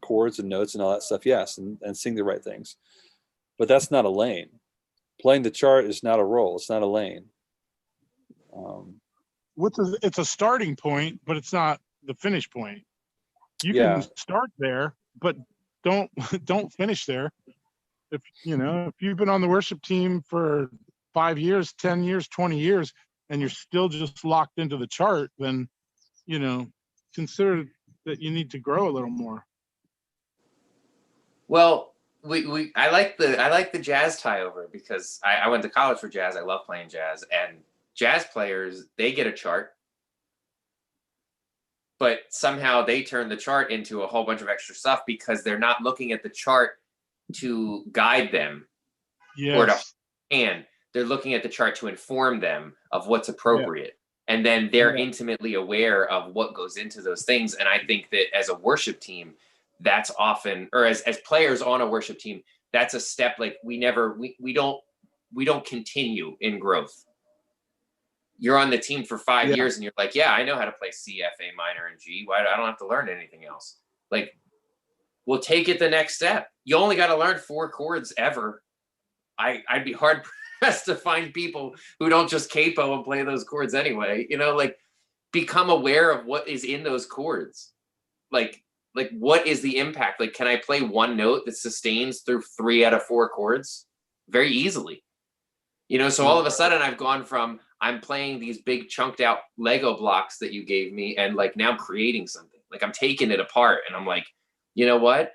chords and notes and all that stuff, yes, and sing the right things, but that's not a lane. Playing the chart is not a role. It's not a lane. It's a starting point, but it's not the finish point. You can start there, but don't finish there. If you've been on the worship team for 5 years, 10 years, 20 years, and you're still just locked into the chart, then consider that you need to grow a little more. Well, I like the jazz tie over, because I went to college for jazz. I love playing jazz, and jazz players, they get a chart, but somehow they turn the chart into a whole bunch of extra stuff because they're not looking at the chart to guide them or to hand. They're looking at the chart to inform them of what's appropriate. And then they're intimately aware of what goes into those things. And I think that as a worship team, that's often, or as players on a worship team, that's a step like we don't continue in growth. You're on the team for 5 years and you're like, yeah, I know how to play C, F, A minor, and G. Why I don't have to learn anything else. Like, we'll take it the next step. You only got to learn 4 chords ever. I'd be hard pressed to find people who don't just capo and play those chords anyway. Like, become aware of what is in those chords. Like what is the impact? Like, can I play one note that sustains through 3 out of 4 chords? Very easily. So all of a sudden I've gone from, I'm playing these big chunked out Lego blocks that you gave me, and like now I'm creating something. Like I'm taking it apart, and I'm like, you know what?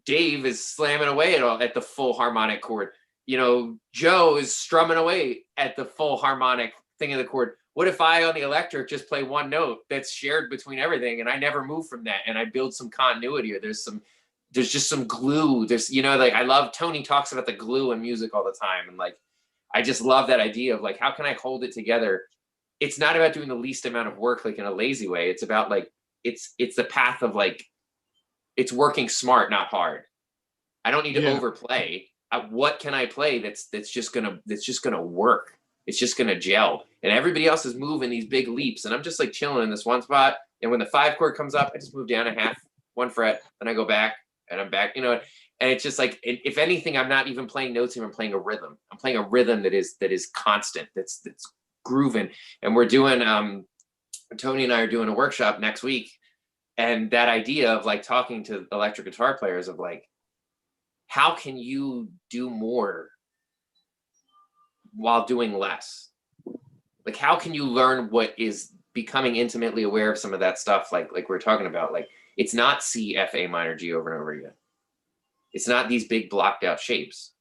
Dave is slamming away at the full harmonic chord. Joe is strumming away at the full harmonic thing of the chord. What if I on the electric just play one note that's shared between everything, and I never move from that, and I build some continuity, or there's just some glue. There's, like I love, Tony talks about the glue in music all the time. And like, I just love that idea of like, how can I hold it together? It's not about doing the least amount of work, like in a lazy way. It's about like, it's the path of like, it's working smart, not hard. I don't need to overplay. What can I play that's just gonna work? It's just going to gel. And everybody else is moving these big leaps. And I'm just like chilling in this one spot. And when the 5 chord comes up, I just move down a half, 1 fret, then I go back and I'm back, and it's just like, if anything, I'm not even playing notes, I'm playing a rhythm. I'm playing a rhythm that is constant, that's grooving. And we're doing, Tony and I are doing a workshop next week. And that idea of like talking to electric guitar players of like, how can you do more while doing less? Like, how can you learn what is becoming intimately aware of some of that stuff? Like we're talking about, like, it's not C, F, A minor, G over and over again. It's not these big blocked out shapes.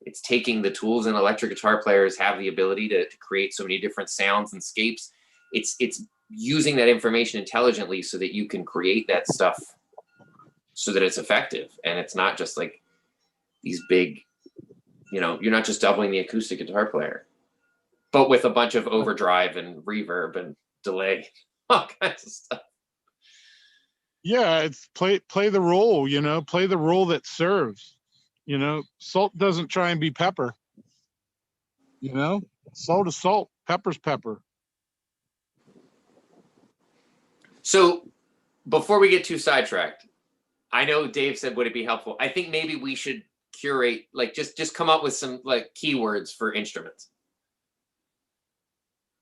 It's taking the tools, and electric guitar players have the ability to create so many different sounds and scapes. It's using that information intelligently so that you can create that stuff so that it's effective. And it's not just like these big, you're not just doubling the acoustic guitar player, but with a bunch of overdrive and reverb and delay, all kinds of stuff. Yeah, it's play the role, play the role that serves. Salt doesn't try and be pepper. Salt is salt, pepper's pepper. So before we get too sidetracked, I know Dave said, would it be helpful? I think maybe we should curate, like, just come up with some like keywords for instruments.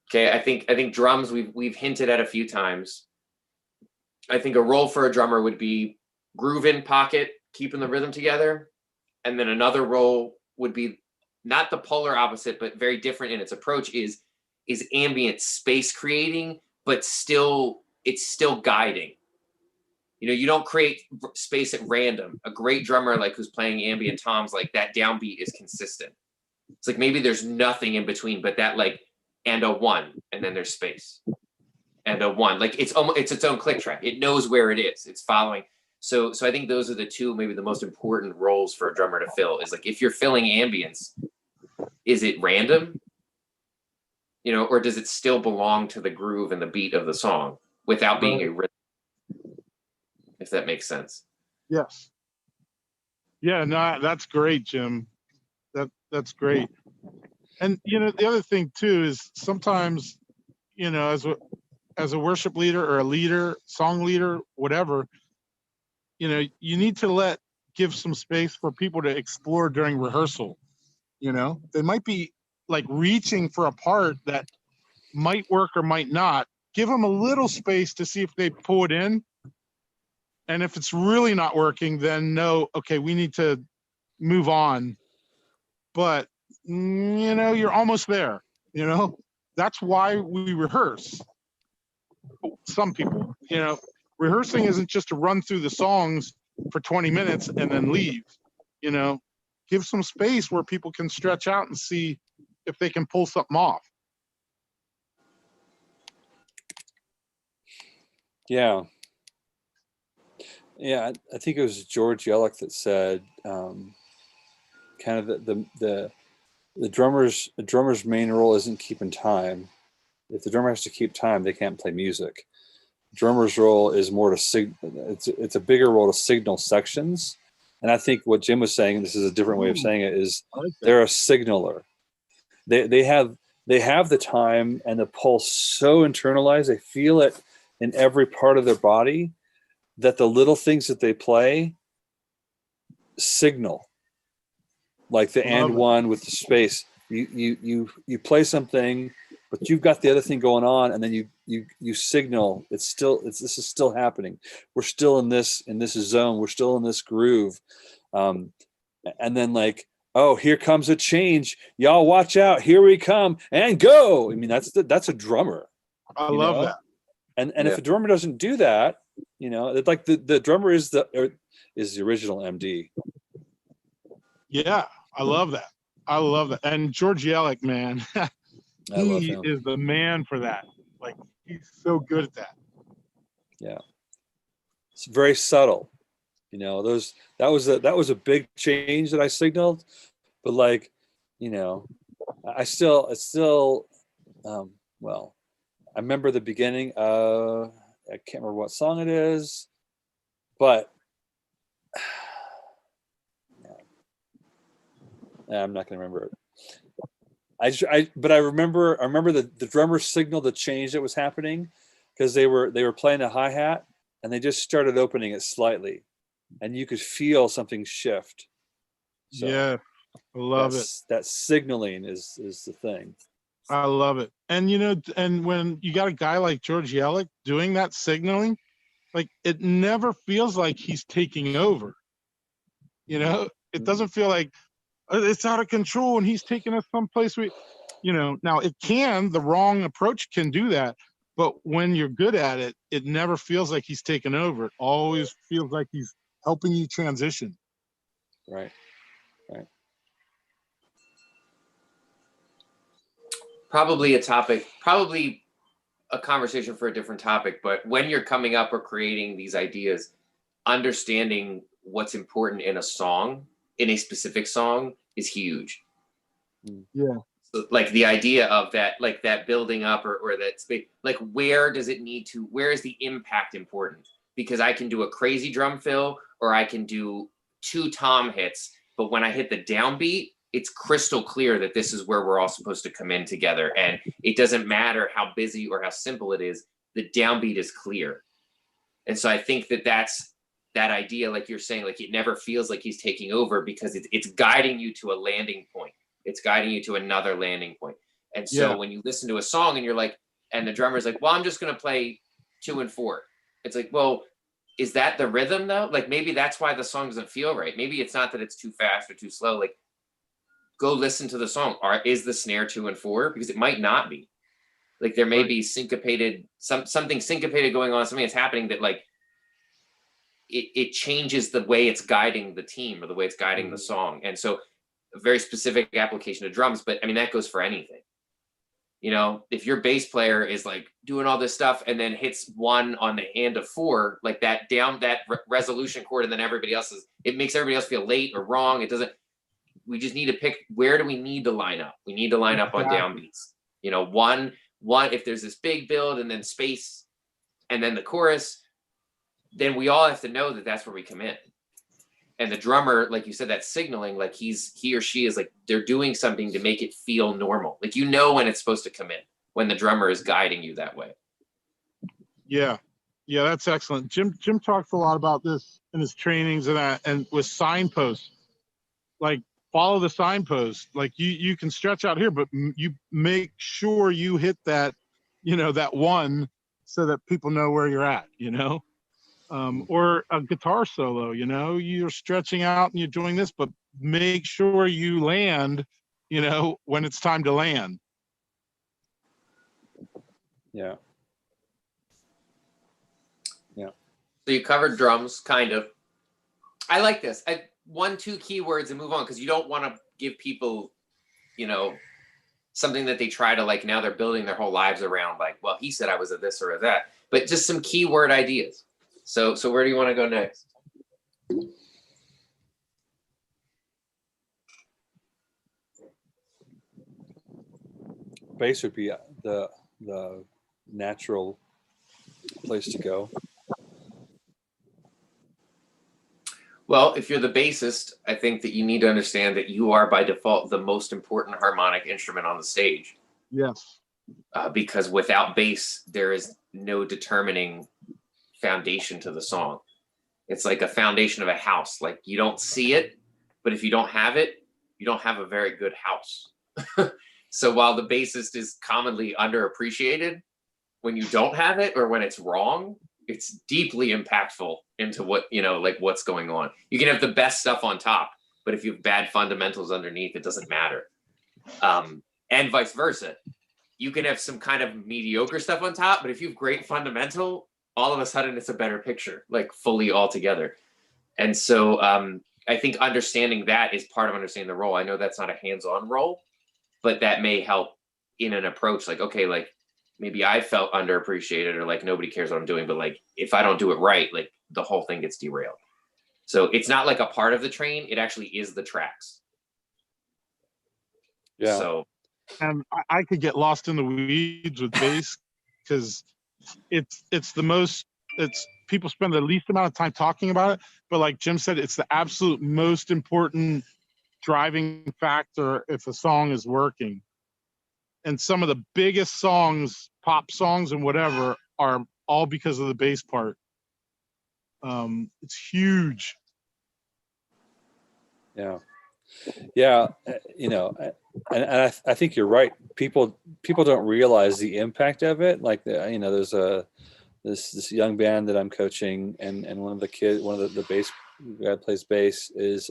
Okay, I think drums we've hinted at a few times. I think a role for a drummer would be groove in pocket, keeping the rhythm together. And then another role would be not the polar opposite, but very different in its approach, is ambient space creating, but it's still guiding. You don't create space at random. A great drummer, like, who's playing ambient toms, like, that downbeat is consistent. It's like maybe there's nothing in between, but that, like, and a 1, and then there's space. And a 1, like, it's its own click track. It knows where it is. It's following. So I think those are the two, maybe the most important roles for a drummer to fill, is like, if you're filling ambience, is it random? Or does it still belong to the groove and the beat of the song without being a rhythm? If that makes sense. Yes. Yeah, no, that's great, Jim. That's great. And the other thing too is sometimes, as a worship leader or a leader, song leader, whatever, you need to give some space for people to explore during rehearsal. They might be like reaching for a part that might work or might not. Give them a little space to see if they pull it in. And if it's really not working, then no, okay, we need to move on. But, you're almost there, That's why we rehearse. Some people, rehearsing isn't just to run through the songs for 20 minutes and then leave, Give some space where people can stretch out and see if they can pull something off. Yeah. Yeah, I think it was George Yellick that said, kind of the drummer's main role isn't keeping time. If the drummer has to keep time, they can't play music. Drummer's role is more to it's a bigger role to signal sections. And I think what Jim was saying, this is a different way of saying it, is they're a signaler. They have the time and the pulse so internalized, they feel it in every part of their body, that the little things that they play signal, like the and one with the space. You play something, but you've got the other thing going on, and then you signal this is still happening. We're still in this zone. We're still in this groove, and then like, oh, here comes a change. Y'all watch out. Here we come, and go. I mean, that's a drummer. I love that. And if a drummer doesn't do that, it's like the drummer is the original MD. Yeah, I love that. And George Yellick, man, he is the man for that. Like, he's so good at that. Yeah, it's very subtle. That was a big change that I signaled, but like, I still, well, I remember the beginning. I can't remember what song it is, but I'm not going to remember it. But I remember the drummer signaled the change that was happening, because they were playing a hi-hat and they just started opening it slightly, and you could feel something shift. So Yeah, I love it. that signaling is the thing. I love it. And and when you got a guy like George Yellick doing that signaling, like it never feels like he's taking over. It doesn't feel like it's out of control and he's taking us someplace now the wrong approach can do that. But when you're good at it, it never feels like he's taking over. It always feels like he's helping you transition. Right. Probably a conversation for a different topic, but when you're coming up or creating these ideas, understanding what's important in a song, in a specific song, is huge. Yeah. So, like the idea of that, like that building up or that space, like where is the impact important? Because I can do a crazy drum fill or I can do 2 tom hits, but when I hit the downbeat, it's crystal clear that this is where we're all supposed to come in together. And it doesn't matter how busy or how simple it is, the downbeat is clear. And so I think that's that idea, like you're saying, like it never feels like he's taking over, because it's guiding you to a landing point. It's guiding you to another landing point. And so when you listen to a song and you're like, and the drummer's like, well, I'm just going to play 2 and 4. It's like, well, is that the rhythm though? Like maybe that's why the song doesn't feel right. Maybe it's not that it's too fast or too slow. Like go listen to the song. Is the snare 2 and 4? Because it might not be. Like there may be syncopated, something syncopated going on, something that's happening that like it changes the way it's guiding the team or the way it's guiding the song. And so a very specific application of drums, but I mean, that goes for anything. If your bass player is like doing all this stuff and then hits 1 on the hand of 4, like that resolution chord, and then it makes everybody else feel late or wrong. We just need to pick, where do we need to line up? We need to line up on downbeats. One, if there's this big build and then space and then the chorus, then we all have to know that that's where we come in. And the drummer, like you said, that signaling, like he or she is like, they're doing something to make it feel normal. Like, when it's supposed to come in, when the drummer is guiding you that way. Yeah. Yeah, that's excellent. Jim talks a lot about this in his trainings and with signposts. Like follow the signpost. Like you can stretch out here, but you make sure you hit that, that 1 so that people know where you're at, or a guitar solo, you're stretching out and you're doing this, but make sure you land, when it's time to land. Yeah. So you covered drums, kind of. I like this. 1, 2 keywords and move on, because you don't want to give people, something that they try to like, now they're building their whole lives around, like, well, he said I was a this or a that, but just some keyword ideas. So where do you want to go next? Bass would be the natural place to go. Well, if you're the bassist, I think that you need to understand that you are by default the most important harmonic instrument on the stage. Yes. Because without bass, there is no determining foundation to the song. It's like a foundation of a house. Like you don't see it, but if you don't have it, you don't have a very good house. So while the bassist is commonly underappreciated, when you don't have it or when it's wrong, it's deeply impactful into what, like what's going on. You can have the best stuff on top, but if you have bad fundamentals underneath, it doesn't matter. And vice versa. You can have some kind of mediocre stuff on top, but if you have great fundamental, all of a sudden it's a better picture, like fully all together. And so I think understanding that is part of understanding the role. I know that's not a hands-on role, but that may help in an approach like, okay, like maybe I felt underappreciated or like nobody cares what I'm doing, but like if I don't do it right, like the whole thing gets derailed. So it's not like a part of the train, it actually is the tracks. Yeah. So and I could get lost in the weeds with bass because it's people spend the least amount of time talking about it, but like Jim said, it's the absolute most important driving factor if a song is working. and some of the biggest songs, pop songs and whatever, are all because of the bass part. It's huge. Yeah. You know, and I think you're right. People don't realize the impact of it. Like, you know, there's this young band that I'm coaching, and one of the bass guy that plays bass is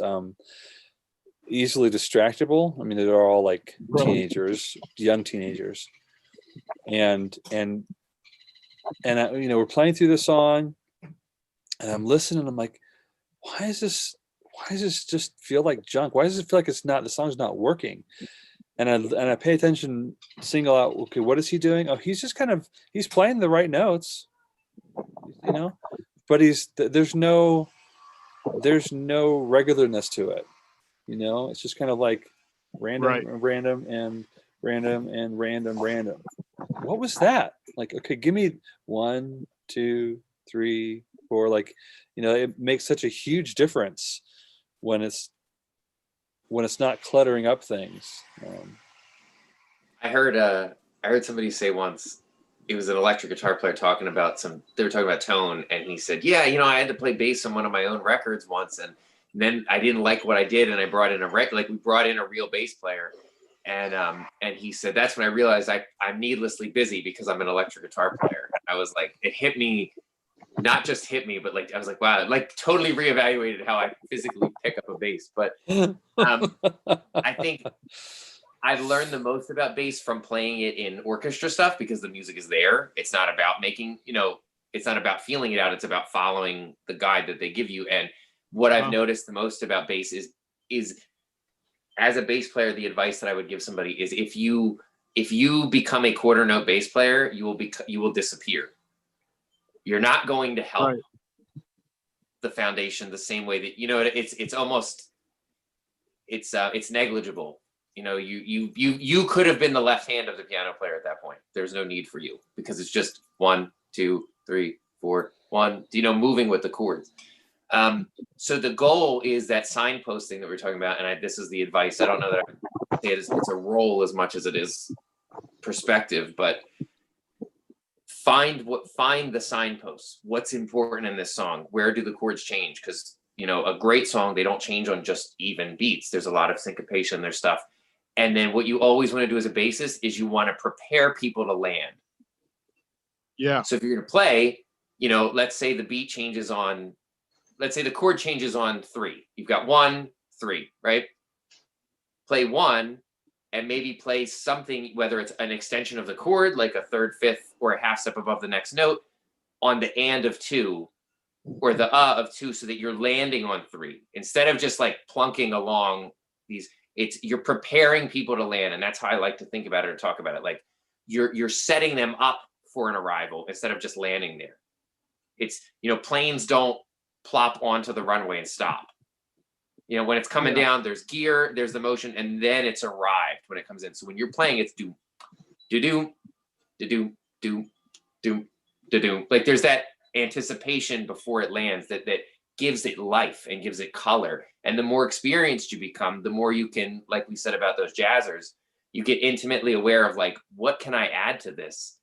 easily distractible. I mean, they're all like teenagers, young teenagers, and I, you know, we're playing through the song, and I'm listening. I'm like, why does this just feel like junk? Why does it feel like the song's not working? And I pay attention, single out, okay, what is he doing? Oh, he's just he's playing the right notes, you know, but there's no regularness to it, you know. It's just kind of like random, Right. random, and random, and random, random. What was that? Like, okay, give me 1, 2, 3, 4. Like, you know, it makes such a huge difference when it's not cluttering up things. I heard somebody say once, it was an electric guitar player talking about they were talking about tone, and he said, yeah, you know, I had to play bass on one of my own records once, and then I didn't like what I did, and I brought in we brought in a real bass player, and he said, that's when I realized I'm needlessly busy because I'm an electric guitar player. I was like, it hit me, not just hit me, but like, I was like, wow, like totally reevaluated how I physically pick up a bass. But I think I've learned the most about bass from playing it in orchestra stuff, because the music is there. It's not about making, you know, it's not about feeling it out. It's about following the guide that they give you. And what I've noticed the most about bass is as a bass player, the advice that I would give somebody is if you become a quarter note bass player, you will disappear. You're not going to help the foundation the same way that, you know, it's almost, it's negligible. You know, you could have been the left hand of the piano player at that point. There's no need for you, because it's just 1, 2, 3, 4, 1, you know, moving with the chords. So the goal is that signposting that we're talking about, and this is the advice. I don't know that I would say it's a role as much as it is perspective, but find the signposts. What's important in this song? Where do the chords change? Because, you know, a great song, they don't change on just even beats. There's a lot of syncopation, there's stuff. And then what you always want to do as a bassist is you want to prepare people to land. Yeah. So if you're going to play, you know, let's say the beat changes on, let's say the chord changes on 3. You've got 1, 3, right? Play 1 and maybe play something, whether it's an extension of the chord, like a 3rd, 5th, or a half step above the next note, on the and of 2, or the of 2, so that you're landing on 3 instead of just like plunking along these. You're preparing people to land, and that's how I like to think about it or talk about it. Like you're setting them up for an arrival instead of just landing there. It's, you know, planes don't plop onto the runway and stop. You know, when it's coming down, there's gear, there's the motion, and then it's arrived when it comes in. So when you're playing, it's do, do, do, do, do, do, do, do, do. Like there's that anticipation before it lands that gives it life and gives it color. And the more experienced you become, the more you can, like we said about those jazzers, you get intimately aware of like, what can I add to this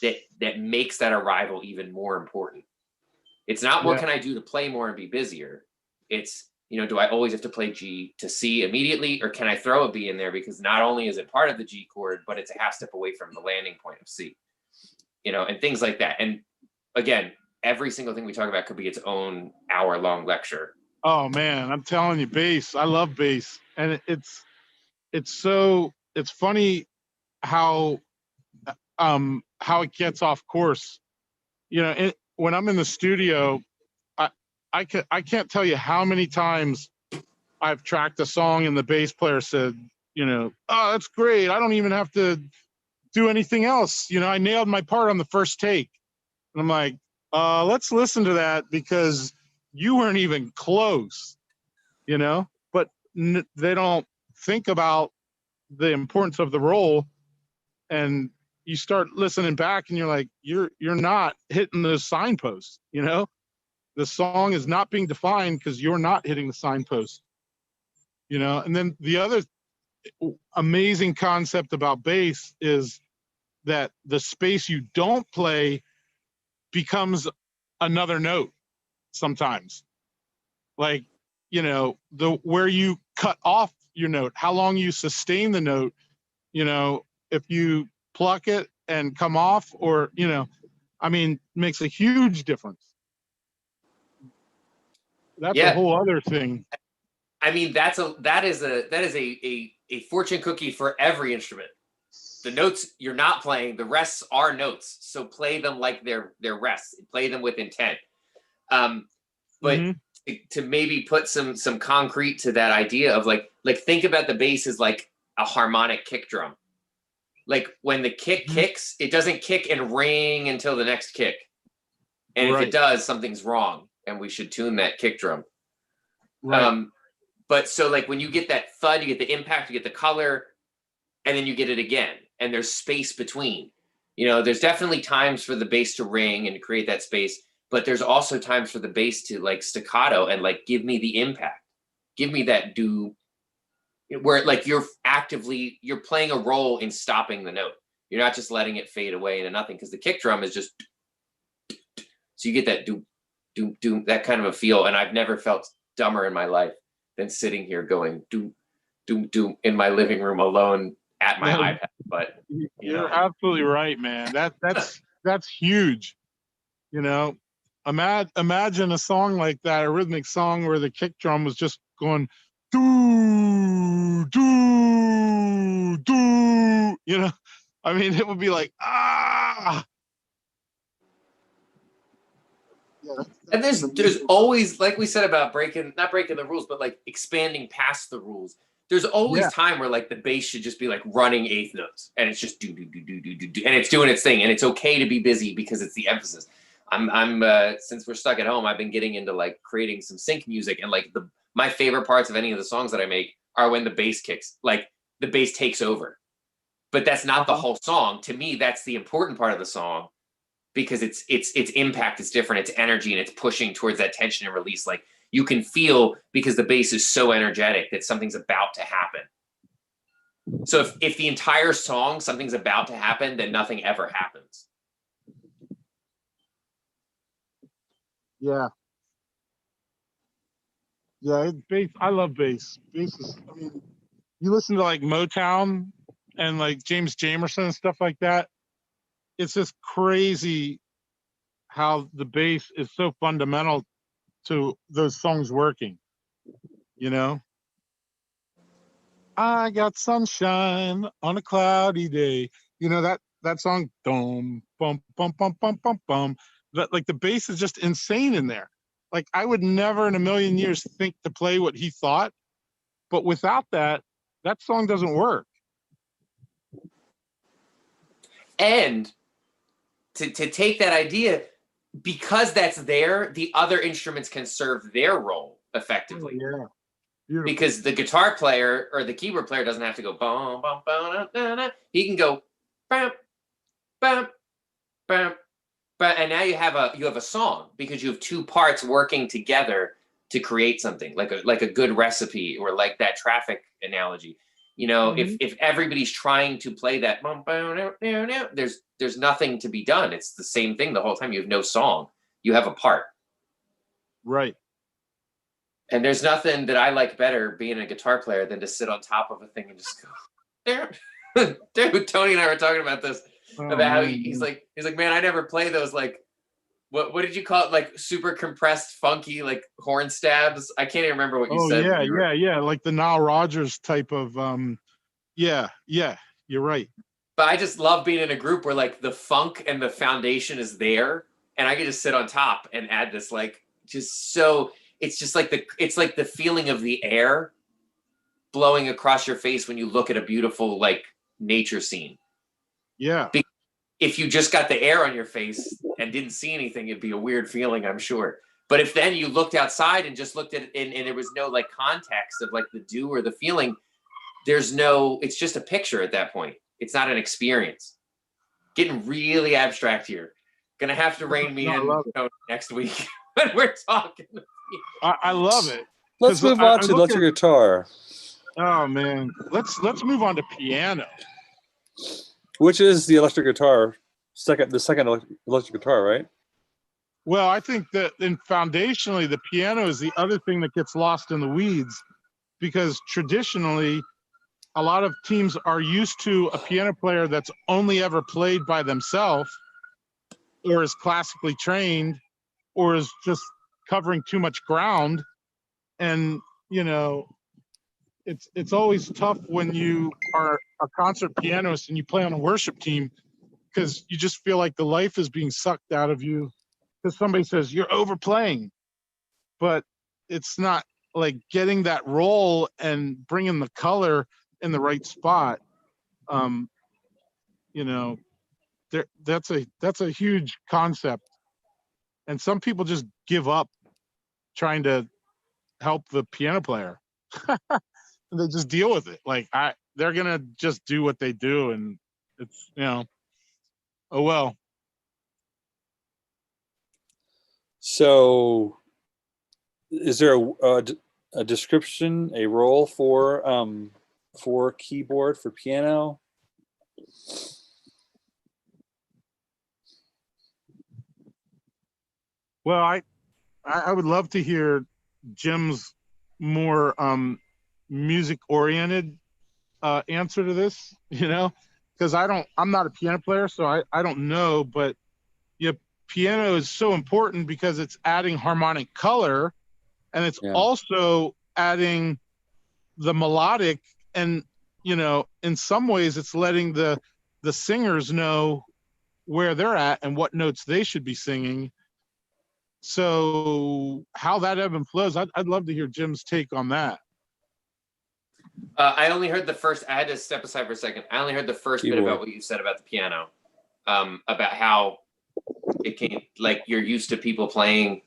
that makes that arrival even more important? It's not what can I do to play more and be busier. It's, you know, do I always have to play G to C immediately, or can I throw a B in there because not only is it part of the G chord, but it's a half step away from the landing point of C, you know, and things like that. And again, every single thing we talk about could be its own hour-long lecture. Oh man, I'm telling you, bass. I love bass, and it's funny how it gets off course. You know, when I'm in the studio, I can't tell you how many times I've tracked a song and the bass player said, you know, oh, that's great. I don't even have to do anything else. You know, I nailed my part on the first take. And I'm like, let's listen to that because you weren't even close, you know, but they don't think about the importance of the role. And you start listening back and you're like, you're not hitting the signpost, you know, the song is not being defined because you're not hitting the signpost, you know. And then the other amazing concept about bass is that the space you don't play becomes another note sometimes. Like, you know, where you cut off your note, how long you sustain the note, you know, if you pluck it and come off, or, you know, I mean, makes a huge difference. That's a whole other thing. I mean, that is a fortune cookie for every instrument. The notes you're not playing, the rests are notes. So play them like they're rests. Play them with intent. But to maybe put some concrete to that idea of like think about the bass as like a harmonic kick drum. Like when the kick kicks, it doesn't kick and ring until the next kick. And if it does, something's wrong, and we should tune that kick drum. Right. But so like when you get that thud, you get the impact, you get the color, and then you get it again. And there's space between. You know, there's definitely times for the bass to ring and create that space, but there's also times for the bass to like staccato and like give me the impact. Give me that do, where like you're playing a role in stopping the note. You're not just letting it fade away into nothing, because the kick drum is just, so you get that do, that kind of a feel. And I've never felt dumber in my life than sitting here going do in my living room alone at my iPad. But you're absolutely right, man. That's huge. You know, imagine a song like that, a rhythmic song where the kick drum was just going do do do. You know, I mean, it would be like ah. Yeah, and there's always, like we said about not breaking the rules, but like expanding past the rules. There's always time where like the bass should just be like running eighth notes, and it's just do, and it's doing its thing, and it's okay to be busy because it's the emphasis. I'm since we're stuck at home, I've been getting into like creating some sync music, and like my favorite parts of any of the songs that I make are when the bass kicks, like the bass takes over. But that's not the whole song. To me, that's the important part of the song, because it's impact, it's different, it's energy, and it's pushing towards that tension and release. Like you can feel, because the bass is so energetic, that something's about to happen. So if the entire song, something's about to happen, then nothing ever happens. Yeah. Yeah, bass. I love bass. Bass is, I mean, you listen to like Motown and like James Jamerson and stuff like that. It's just crazy how the bass is so fundamental to those songs working. You know, I got sunshine on a cloudy day. You know, that song, dum bum bum bum bum bum bum. That, like, the bass is just insane in there. Like, I would never in a million years think to play what he thought, but without that song doesn't work. And to take that idea, because that's there, the other instruments can serve their role effectively. Oh, yeah. Beautiful. Because the guitar player or the keyboard player doesn't have to go bum bum bum na, na. He can go bam bam bam. And now you have a song, because you have two parts working together to create something like a good recipe, or like that traffic analogy. You know, if everybody's trying to play that, there's nothing to be done. It's the same thing the whole time. You have no song. You have a part. Right. And there's nothing that I like better being a guitar player than to sit on top of a thing and just go, there. Dude, Tony and I were talking about this. About how he's like, man, I never play those, like, what did you call it, like super compressed, funky, like horn stabs? I can't even remember what you said. Yeah, like the Nile Rodgers type of yeah, you're right. But I just love being in a group where like the funk and the foundation is there, and I can just sit on top and add this, like, just so it's just like the feeling of the air blowing across your face when you look at a beautiful like nature scene. Yeah. If you just got the air on your face and didn't see anything, it'd be a weird feeling, I'm sure. But if then you looked outside and just looked at it, and there was no like context of like the dew or the feeling, it's just a picture at that point. It's not an experience. Getting really abstract here. Gonna have to rein me in next week when we're talking. I love it. Let's move on to electric guitar. Oh man, let's move on to piano. Which is the electric guitar, the second electric guitar, right? Well, I think that then foundationally, the piano is the other thing that gets lost in the weeds, because traditionally, a lot of teams are used to a piano player that's only ever played by themselves, or is classically trained, or is just covering too much ground. And, you know, it's always tough when you are a concert pianist and you play on a worship team, because you just feel like the life is being sucked out of you because somebody says you're overplaying. But it's not like getting that role and bringing the color in the right spot. Um, you know, that's a huge concept, and some people just give up trying to help the piano player. They just deal with it. Like they're gonna just do what they do, and it's, oh well. So, is there a description, a role for keyboard for piano? Well, I would love to hear Jim's more music oriented answer to this, because I'm not a piano player, so I don't know. But yeah, piano is so important because it's adding harmonic color, and it's also adding the melodic, and in some ways it's letting the singers know where they're at and what notes they should be singing. So how that ebb and flows, I'd love to hear Jim's take on that. I only heard the first. I had to step aside for a second. I only heard the first bit about what you said about the piano, about how it came, like you're used to people playing.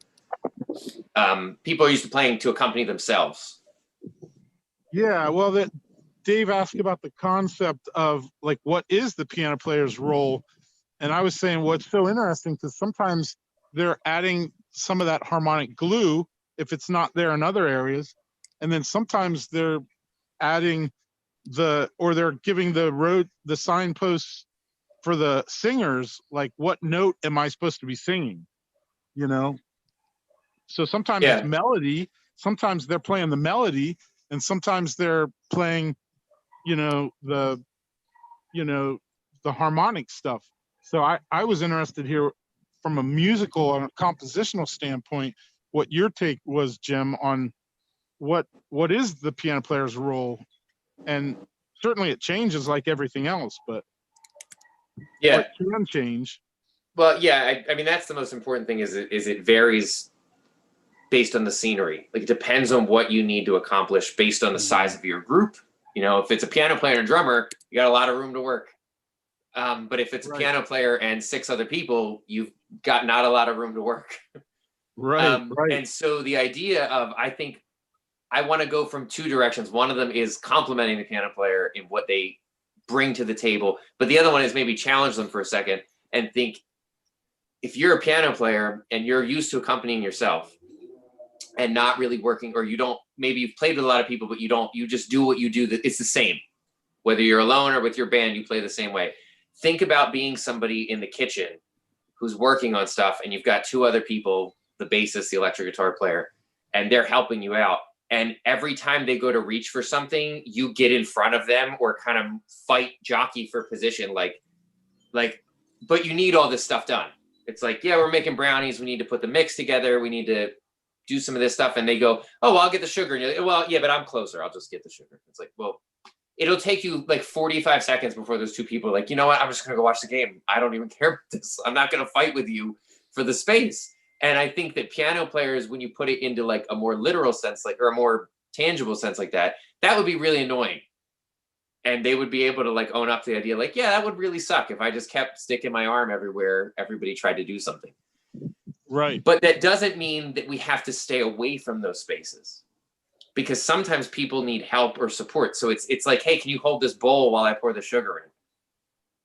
People are used to playing to accompany themselves. Yeah, well, Dave asked about the concept of like what is the piano player's role, and I was saying what's so interesting because sometimes they're adding some of that harmonic glue if it's not there in other areas, and then sometimes they're adding they're giving the signposts for the singers, like what note am I supposed to be singing, so sometimes it's melody, sometimes they're playing the melody, and sometimes they're playing the harmonic stuff. So I was interested here from a musical and a compositional standpoint, what your take was, Jim, on what is the piano player's role. And certainly it changes like everything else, but it can change. Well, yeah, I mean, that's the most important thing is it varies based on the scenery. Like it depends on what you need to accomplish based on the size of your group. If it's a piano player and a drummer, you got a lot of room to work. But if it's a piano player and 6 other people, you've got not a lot of room to work. Right. And so the idea of, I think I want to go from 2 directions. One of them is complimenting the piano player in what they bring to the table. But the other one is maybe challenge them for a second and think, if you're a piano player and you're used to accompanying yourself and not really working, or maybe you've played with a lot of people, but you just do what you do. It's the same. Whether you're alone or with your band, you play the same way. Think about being somebody in the kitchen who's working on stuff and you've got 2 other people, the bassist, the electric guitar player, and they're helping you out. And every time they go to reach for something, you get in front of them or kind of jockey for position. But you need all this stuff done. It's like, yeah, we're making brownies. We need to put the mix together. We need to do some of this stuff. And they go, oh, well, I'll get the sugar. And you're like, well, yeah, but I'm closer. I'll just get the sugar. It's like, well, it'll take you like 45 seconds before those 2 people are like, you know what? I'm just going to go watch the game. I don't even care about this. I'm not going to fight with you for the space. And I think that piano players, when you put it into like a more literal sense, or a more tangible sense like that, that would be really annoying. And they would be able to like own up to the idea, like, yeah, that would really suck if I just kept sticking my arm everywhere everybody tried to do something. Right. But that doesn't mean that we have to stay away from those spaces, because sometimes people need help or support. So it's like, hey, can you hold this bowl while I pour the sugar in?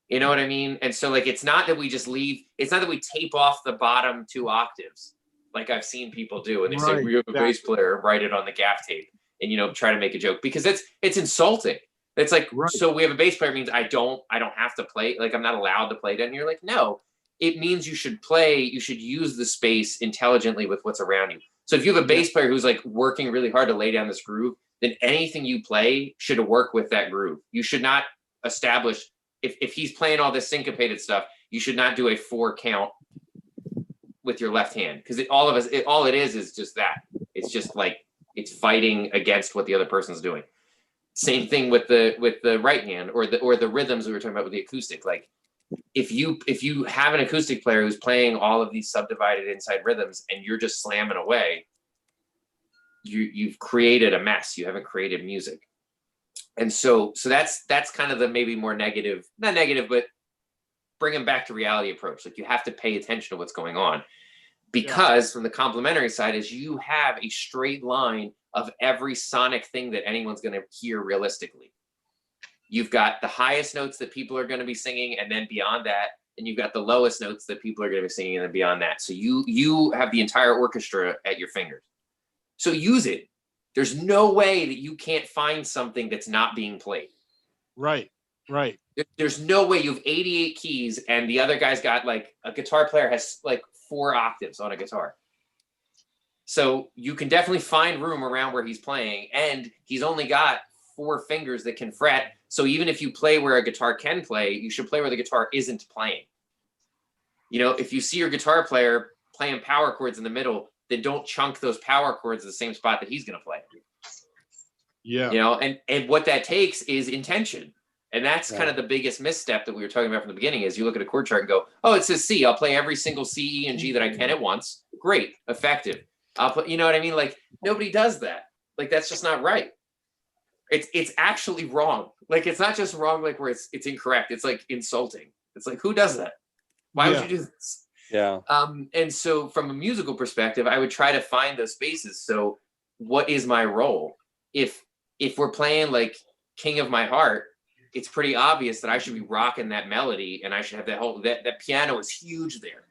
You know what I mean? And so like, it's not that we just leave. It's not that we tape off the bottom 2 octaves like I've seen people do. And they say, we have a bass player, write it on the gaff tape. and try to make a joke, because it's insulting. It's like, Right. So we have a bass player means I don't have to play, like I'm not allowed to play it. And you're like, no, it means you should use the space intelligently with what's around you. So if you have a bass player who's like working really hard to lay down this groove, then anything you play should work with that groove. You should not establish, if he's playing all this syncopated stuff, you should not do a 4 count with your left hand, because all it is just that. It's just like, it's fighting against what the other person's doing. Same thing with the right hand, or the rhythms we were talking about with the acoustic. Like, if you have an acoustic player who's playing all of these subdivided inside rhythms and you're just slamming away, you've created a mess. You haven't created music. And so that's kind of the maybe more negative, not negative, but bring them back to reality approach. Like, you have to pay attention to what's going on, because from the complementary side is you have a straight line of every sonic thing that anyone's going to hear realistically. You've got the highest notes that people are going to be singing, and then beyond that, and you've got the lowest notes that people are going to be singing, and then beyond that. So you have the entire orchestra at your fingers. So use it. There's no way that you can't find something that's not being played. Right. There's no way. You have 88 keys, and the other guy's got, like, a guitar player has like 4 octaves on a guitar. So you can definitely find room around where he's playing, and he's only got 4 fingers that can fret. So even if you play where a guitar can play, you should play where the guitar isn't playing. If you see your guitar player playing power chords in the middle, then don't chunk those power chords in the same spot that he's going to play. Yeah. And what that takes is intention. And that's kind of the biggest misstep that we were talking about from the beginning, is you look at a chord chart and go, oh, it says C. I'll play every single C, E, and G that I can at once. Great. Effective. I'll put, you know what I mean? Like, nobody does that. Like, that's just not right. It's actually wrong. Like, it's not just wrong, like, where it's incorrect. It's like insulting. It's like, who does that? Why would you do this? Yeah. And so from a musical perspective, I would try to find those spaces. So what is my role? If we're playing like King of My Heart, it's pretty obvious that I should be rocking that melody, and I should have that piano is huge there.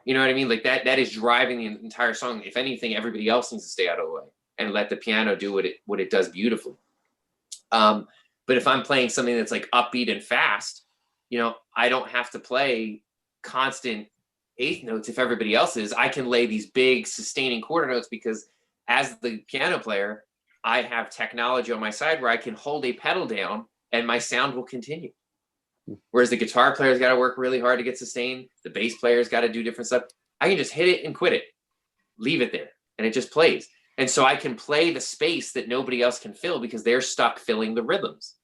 You know what I mean? Like, that is driving the entire song. If anything, everybody else needs to stay out of the way and let the piano do what it does beautifully. But if I'm playing something that's like upbeat and fast, I don't have to play constant 8th notes if everybody else is. I can lay these big sustaining quarter notes, because as the piano player, I have technology on my side where I can hold a pedal down and my sound will continue. Whereas the guitar player's got to work really hard to get sustained. The bass player's got to do different stuff. I can just hit it and quit it, leave it there, and it just plays. And so I can play the space that nobody else can fill, because they're stuck filling the rhythms.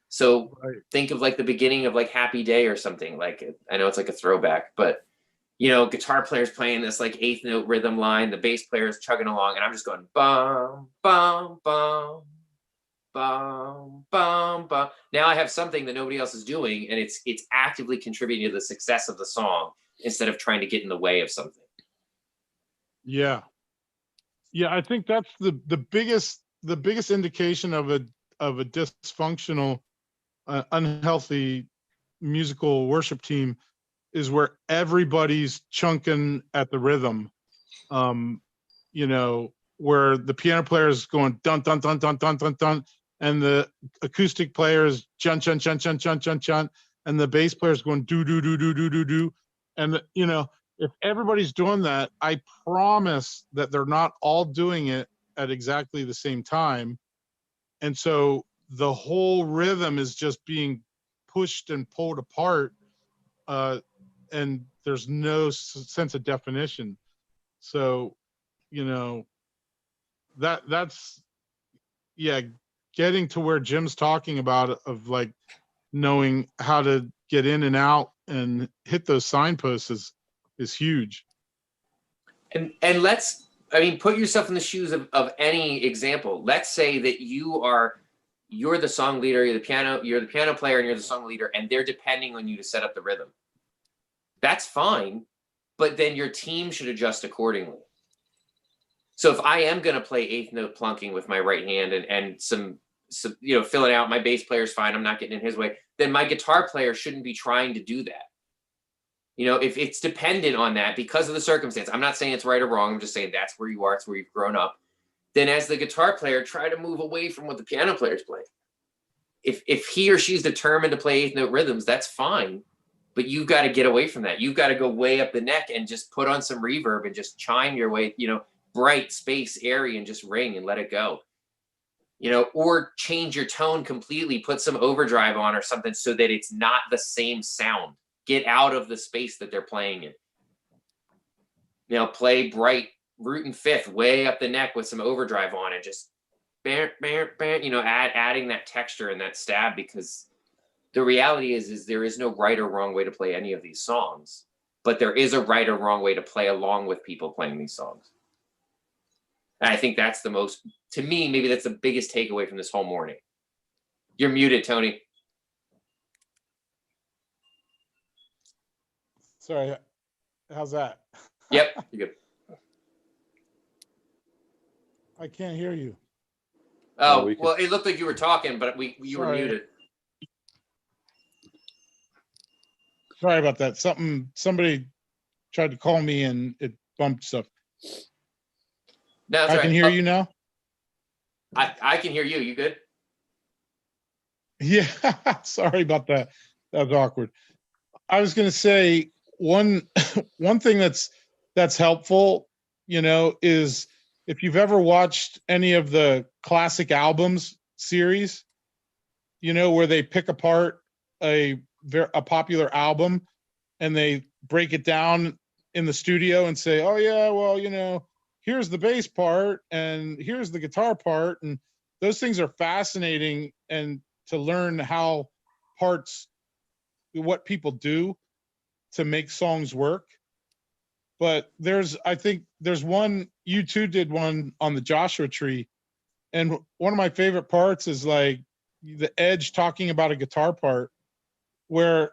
So think of like the beginning of like Happy Day or something. Like, I know it's like a throwback, but guitar player's playing this like 8th note rhythm line, the bass player is chugging along, and I'm just going bum, bum, bum, bum, bum, bum. Now I have something that nobody else is doing, and it's actively contributing to the success of the song instead of trying to get in the way of something. Yeah. I think that's the biggest indication of a dysfunctional, unhealthy musical worship team is where everybody's chunking at the rhythm. Where the piano player is going dun dun dun dun dun dun dun, and the acoustic player is chun chun chun chun chun chun chun, and the bass player is going do do do do do do do, and if everybody's doing that, I promise that they're not all doing it at exactly the same time, and so the whole rhythm is just being pushed and pulled apart, and there's no sense of definition. So, that's getting to where Jim's talking about, of like knowing how to get in and out and hit those signposts is huge. And put yourself in the shoes of any example. Let's say that you're the song leader, you're the piano player, and you're the song leader, and they're depending on you to set up the rhythm. That's fine, but then your team should adjust accordingly. So if I am going to play 8th note plunking with my right hand and some fill it out, my bass player's fine, I'm not getting in his way, then my guitar player shouldn't be trying to do that. If it's dependent on that because of the circumstance, I'm not saying it's right or wrong, I'm just saying that's where you are, it's where you've grown up, then as the guitar player, try to move away from what the piano player's playing. If he or she's determined to play 8th note rhythms, that's fine. But you've got to get away from that. You've got to go way up the neck and just put on some reverb and just chime your way, bright, space, airy, and just ring and let it go. Or change your tone completely, put some overdrive on or something so that it's not the same sound. Get out of the space that they're playing in. Play bright root and fifth way up the neck with some overdrive on and just adding that texture and that stab, because the reality is there is no right or wrong way to play any of these songs, but there is a right or wrong way to play along with people playing these songs. And I think that's to me, maybe that's the biggest takeaway from this whole morning. You're muted, Tony. Sorry. How's that? Yep, you're good. I can't hear you. Oh, well, it looked like you were talking, but you were muted. Sorry about that. Somebody tried to call me and it bumped stuff. No, I can hear you now. I can hear you. You good? Yeah. Sorry about that. That was awkward. I was going to say one thing that's helpful, is if you've ever watched any of the classic albums series, where they pick apart a popular album and they break it down in the studio and say, oh yeah, well, here's the bass part and here's the guitar part. And those things are fascinating, and to learn what people do to make songs work. But I think there's one, you two did one on the Joshua Tree. And one of my favorite parts is like the Edge talking about a guitar part where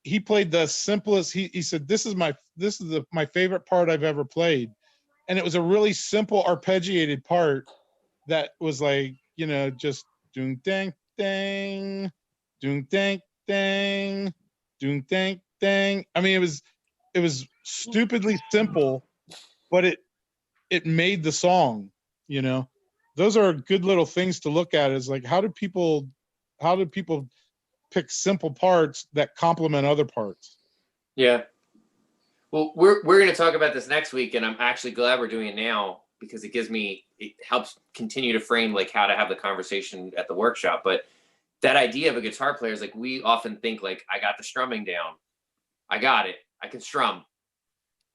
he played the simplest, he said, this is my favorite part I've ever played. And it was a really simple arpeggiated part that was like, just doing dang, dang, doing dang, dang, doing dang, dang. I mean, it was stupidly simple, but it made the song. Those are good little things to look at, is like, how do people pick simple parts that complement other parts? Yeah. Well, we're going to talk about this next week, and I'm actually glad we're doing it now, because it helps continue to frame like how to have the conversation at the workshop. But that idea of a guitar player is like, we often think like, I got the strumming down. I got it. I can strum.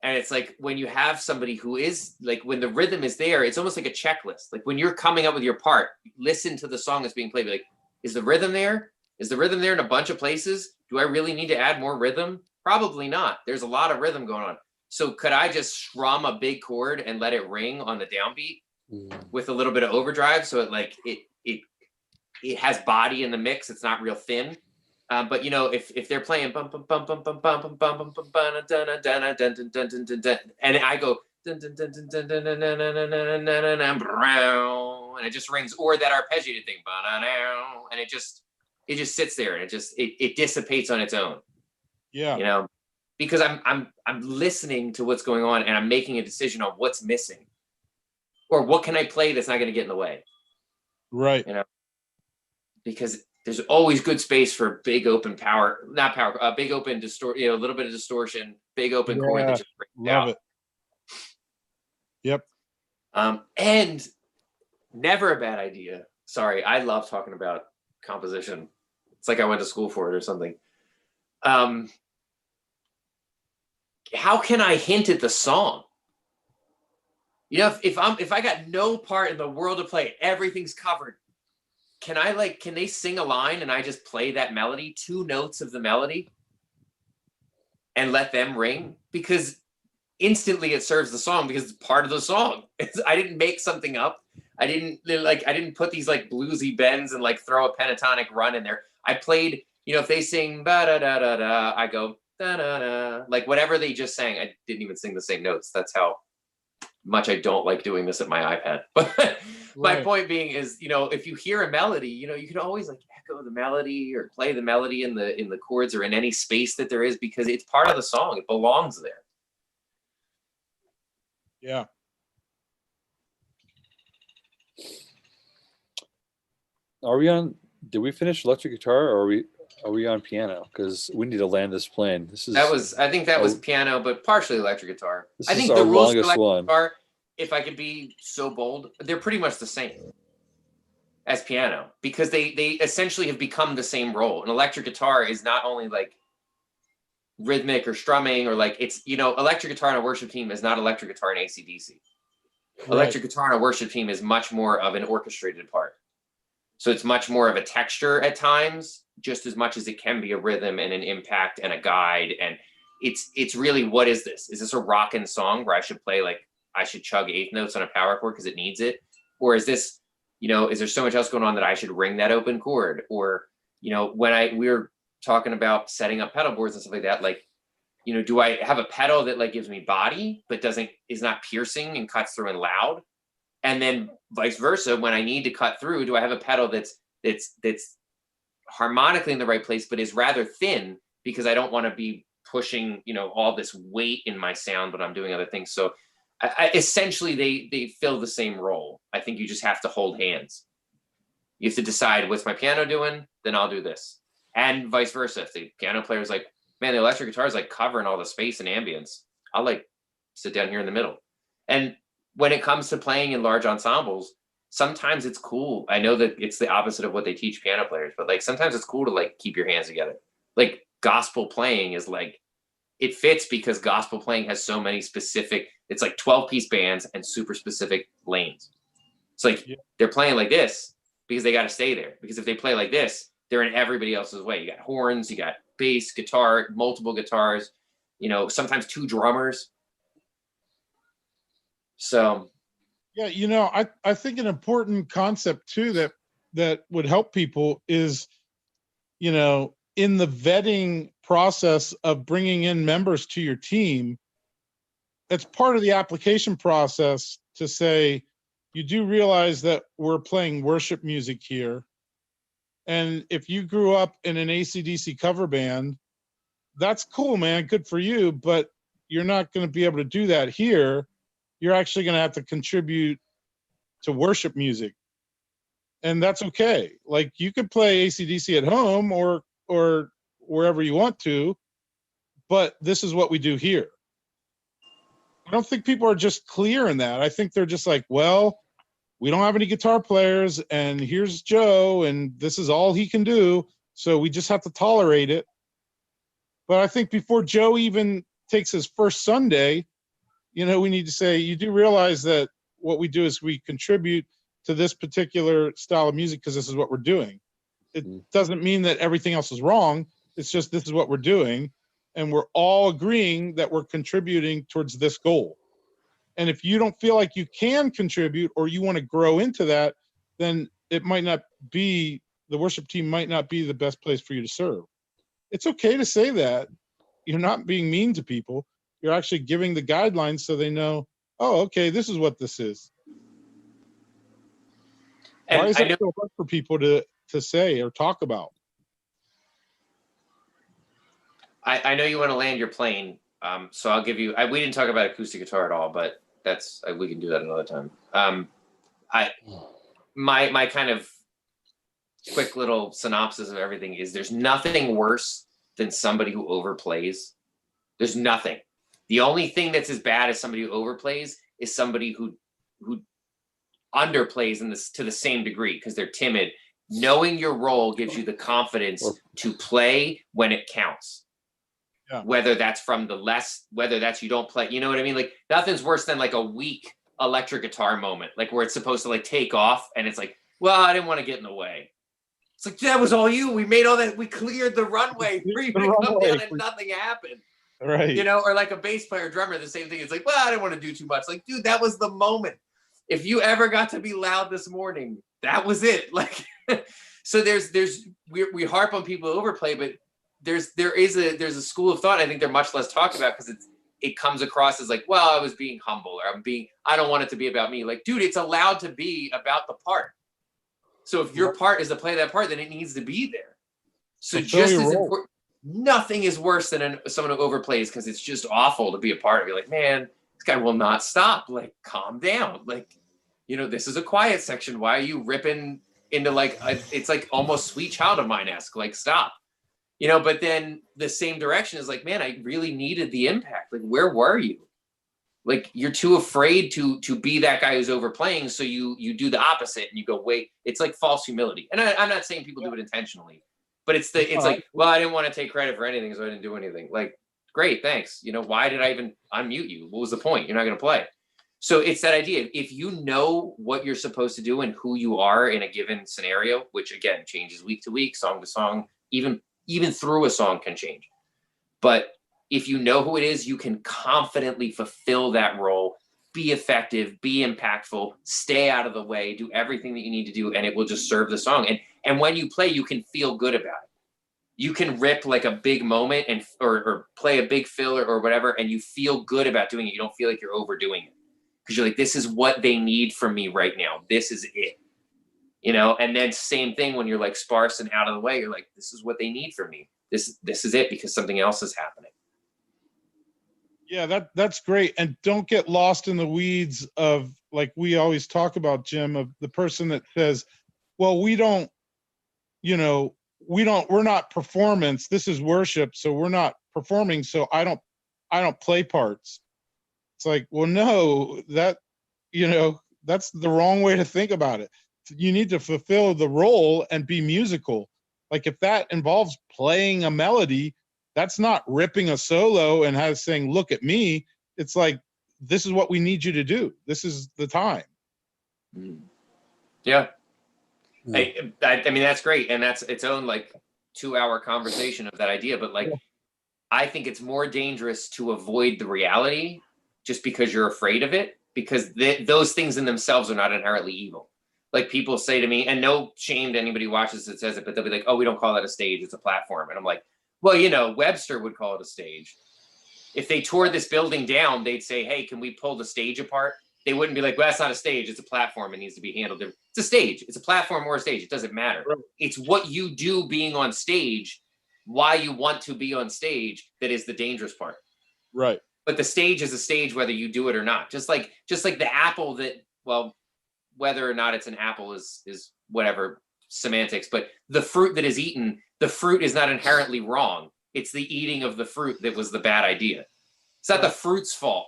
And it's like, when you have somebody who is like, when the rhythm is there, it's almost like a checklist. Like when you're coming up with your part, listen to the song that's being played. Be like, is the rhythm there? Is the rhythm there in a bunch of places? Do I really need to add more rhythm? Probably not. There's a lot of rhythm going on. So could I just strum a big chord and let it ring on the downbeat with a little bit of overdrive, so it has body in the mix? It's not real thin. But if they're playing bum bum bum bum bum bum bum bum bum bum bum dun dun dun dun dun dun dun dun, and I go dun dun dun dun dun dun dun dun dun dun dun dun, and it just rings, or that arpeggiated thing, and it just sits there, and it dissipates on its own. Yeah. Because I'm listening to what's going on, and I'm making a decision on what's missing, or what can I play that's not going to get in the way. Right. Because there's always good space for big open big open a little bit of distortion, big open chord that just breaks out. Love it. Yep. And never a bad idea. Sorry, I love talking about composition. It's like I went to school for it or something. How can I hint at the song? If I got no part in the world to play, everything's covered. Can they sing a line and I just play that melody, 2 notes of the melody, and let them ring? Because instantly it serves the song, because it's part of the song. I didn't make something up. I didn't put these like bluesy bends and like throw a pentatonic run in there. I played, if they sing ba da da da da, I go da da da, like whatever they just sang. I didn't even sing the same notes. That's how much I don't like doing this at my iPad. But my point being is, if you hear a melody, you can always like echo the melody or play the melody in the chords or in any space that there is, because it's part of the song. It belongs there. Yeah. are we on? Did we finish electric guitar, or are we on piano? Because we need to land this plane. This is I think that was piano, but partially electric guitar. This I is think our the rules for longest electric one. guitar, if I could be so bold, they're pretty much the same as piano, because they essentially have become the same role. An electric guitar is not only like rhythmic or strumming, or like, it's, you know, electric guitar on a worship team is not electric guitar in AC/DC. Right. Electric guitar on a worship team is much more of an orchestrated part. So it's much more of a texture at times, just as much as it can be a rhythm and an impact and a guide. And it's really, what is this? Is this a rockin' song where I should play, like, I should chug eighth notes on a power chord because it needs it? Or is this, you know, is there so much else going on that I should ring that open chord? Or, you know, when we were talking about setting up pedal boards and stuff like that, like, you know, do I have a pedal that like gives me body but is not piercing and cuts through and loud? And then vice versa, when I need to cut through, do I have a pedal that's harmonically in the right place but is rather thin, because I don't want to be pushing, you know, all this weight in my sound but I'm doing other things. So essentially they fill the same role. I think you just have to hold hands. You have to decide, what's my piano doing? Then I'll do this. And vice versa. If the piano player is like, man, the electric guitar is like covering all the space and ambience, I'll like sit down here in the middle. And when it comes to playing in large ensembles, sometimes it's cool. I know that it's the opposite of what they teach piano players, but like sometimes it's cool to like keep your hands together. Like gospel playing is like, it fits because gospel playing has so many specific, it's like 12-piece bands and super specific lanes. It's like they're playing like this because they got to stay there. Because if they play like this, they're in everybody else's way. You got horns, you got bass, guitar, multiple guitars, you know, sometimes two drummers. So, yeah, you know, I think an important concept too that would help people is, you know, in the vetting process of bringing in members to your team, it's part of the application process to say, you do realize that we're playing worship music here. And if you grew up in an AC/DC cover band, that's cool, man. Good for you. But you're not going to be able to do that here. You're actually going to have to contribute to worship music. And that's okay. Like you could play AC/DC at home or wherever you want to, but this is what we do here. I don't think people are just clear in that. I think they're just like, well, we don't have any guitar players and here's Joe and this is all he can do. So we just have to tolerate it. But I think before Joe even takes his first Sunday, you know, we need to say, you do realize that what we do is we contribute to this particular style of music because this is what we're doing. It doesn't mean that everything else is wrong. It's just this is what we're doing. And we're all agreeing that we're contributing towards this goal. And if you don't feel like you can contribute or you want to grow into that, then it might not be, the worship team might not be the best place for you to serve. It's okay to say that. You're not being mean to people. You're actually giving the guidelines so they know, oh, okay, this is what this is. and Why is I it know, so hard for people to say or talk about? I know you want to land your plane. So I'll give you, we didn't talk about acoustic guitar at all, but that's, we can do that another time. My kind of quick little synopsis of everything is there's nothing worse than somebody who overplays. There's nothing. The only thing that's as bad as somebody who overplays is somebody who underplays in this to the same degree because they're timid. Knowing your role gives you the confidence to play when it counts. Yeah. Whether that's whether that's you don't play, you know what I mean? Like nothing's worse than like a weak electric guitar moment, like where it's supposed to like take off and it's like, well, I didn't want to get in the way. It's like, that was all you. We made all that. We cleared the runway for you to come down and nothing happened. Right. You know, or like a bass player, drummer, the same thing. It's like, well, I didn't want to do too much. Like, dude, that was the moment. If you ever got to be loud this morning, that was it. Like, so we harp on people who overplay, but there's a school of thought I think they're much less talked about because it comes across as like, well, I was being humble or I don't want it to be about me. Like, dude, it's allowed to be about the part. So if your part is to play that part, then it needs to be there. So just as important, nothing is worse than someone who overplays because it's just awful to be a part of. You're like, man, this guy will not stop. Like, calm down. Like, you know, this is a quiet section. Why are you ripping into like it's like almost Sweet Child of Mine-esque, like stop. You know, but then the same direction is like, man, I really needed the impact. Like, where were you? Like, you're too afraid to be that guy who's overplaying, so you do the opposite and you go, wait. It's like false humility. And I'm not saying people do it intentionally, but it's like, well, I didn't want to take credit for anything, so I didn't do anything. Like, great, thanks. You know, why did I even unmute you? What was the point? You're not going to play. So it's that idea. If you know what you're supposed to do and who you are in a given scenario, which again changes week to week, song to song, even through a song can change. But if you know who it is, you can confidently fulfill that role, be effective, be impactful, stay out of the way, do everything that you need to do, and it will just serve the song. And when you play, you can feel good about it. You can rip like a big moment and or play a big fill or whatever, and you feel good about doing it. You don't feel like you're overdoing it. Because you're like, this is what they need from me right now. This is it. You know, and then same thing when you're like sparse and out of the way, you're like, this is what they need from me. This is it, because something else is happening. Yeah, that's great. And don't get lost in the weeds of, like we always talk about, Jim, of the person that says, well, we're not performance. This is worship. So we're not performing. So I don't play parts. It's like, well, no, that's the wrong way to think about it. You need to fulfill the role and be musical. Like, if that involves playing a melody, that's not ripping a solo and saying, look at me. It's like, this is what we need you to do. This is the time. Yeah. I mean, that's great. And that's its own like 2-hour conversation of that idea. But like, I think it's more dangerous to avoid the reality just because you're afraid of it, because those things in themselves are not inherently evil. Like, people say to me, and no shame to anybody who watches that says it, but they'll be like, oh, we don't call that a stage, it's a platform. And I'm like, well, Webster would call it a stage. If they tore this building down, they'd say, hey, can we pull the stage apart? They wouldn't be like, well, that's not a stage, it's a platform, it needs to be handled different. It's a stage, it's a platform or a stage, it doesn't matter. Right. It's what you do being on stage, why you want to be on stage, that is the dangerous part. Right. But the stage is a stage whether you do it or not. Just like the apple that, well, whether or not it's an apple is whatever, semantics, but the fruit that is eaten, the fruit is not inherently wrong. It's the eating of the fruit that was the bad idea. It's not the fruit's fault.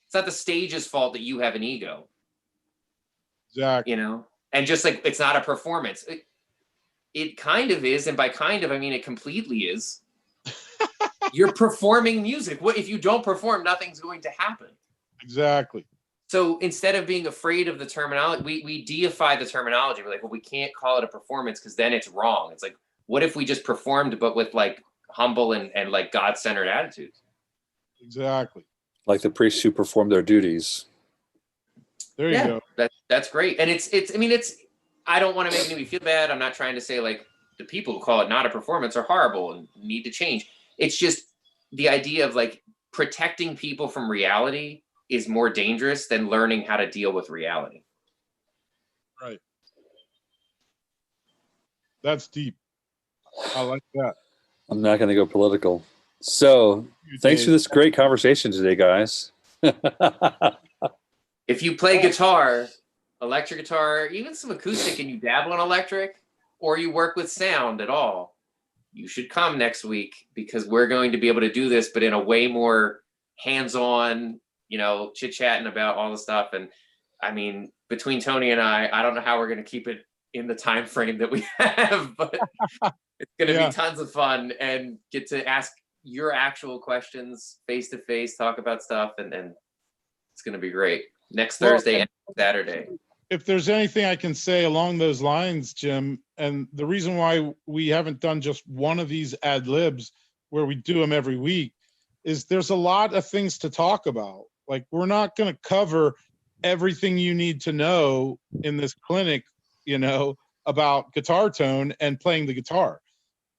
It's not the stage's fault that you have an ego. Exactly. You know? And just like, it's not a performance. It kind of is, and by kind of, I mean it completely is. You're performing music. What if you don't perform, nothing's going to happen. Exactly. So instead of being afraid of the terminology, we deify the terminology. We're like, well, we can't call it a performance because then it's wrong. It's like, what if we just performed, but with like humble and like God-centered attitudes? Exactly. Like the priests who perform their duties. There you go. That's great. And I don't want to make anybody feel bad. I'm not trying to say like the people who call it not a performance are horrible and need to change. It's just the idea of like protecting people from reality is more dangerous than learning how to deal with reality. Right. That's deep. I like that. I'm not going to go political. So thanks for this great conversation today, guys. If you play guitar, electric guitar, even some acoustic, and you dabble in electric, or you work with sound at all, you should come next week, because we're going to be able to do this, but in a way more hands-on, chit-chatting about all the stuff. And I mean, between Tony and I don't know how we're going to keep it in the time frame that we have, but it's going to be tons of fun and get to ask your actual questions face to face, talk about stuff, and it's going to be great. Next Thursday and Saturday. If there's anything I can say along those lines, Jim, and the reason why we haven't done just one of these ad libs where we do them every week is there's a lot of things to talk about. Like, we're not going to cover everything you need to know in this clinic, about guitar tone and playing the guitar.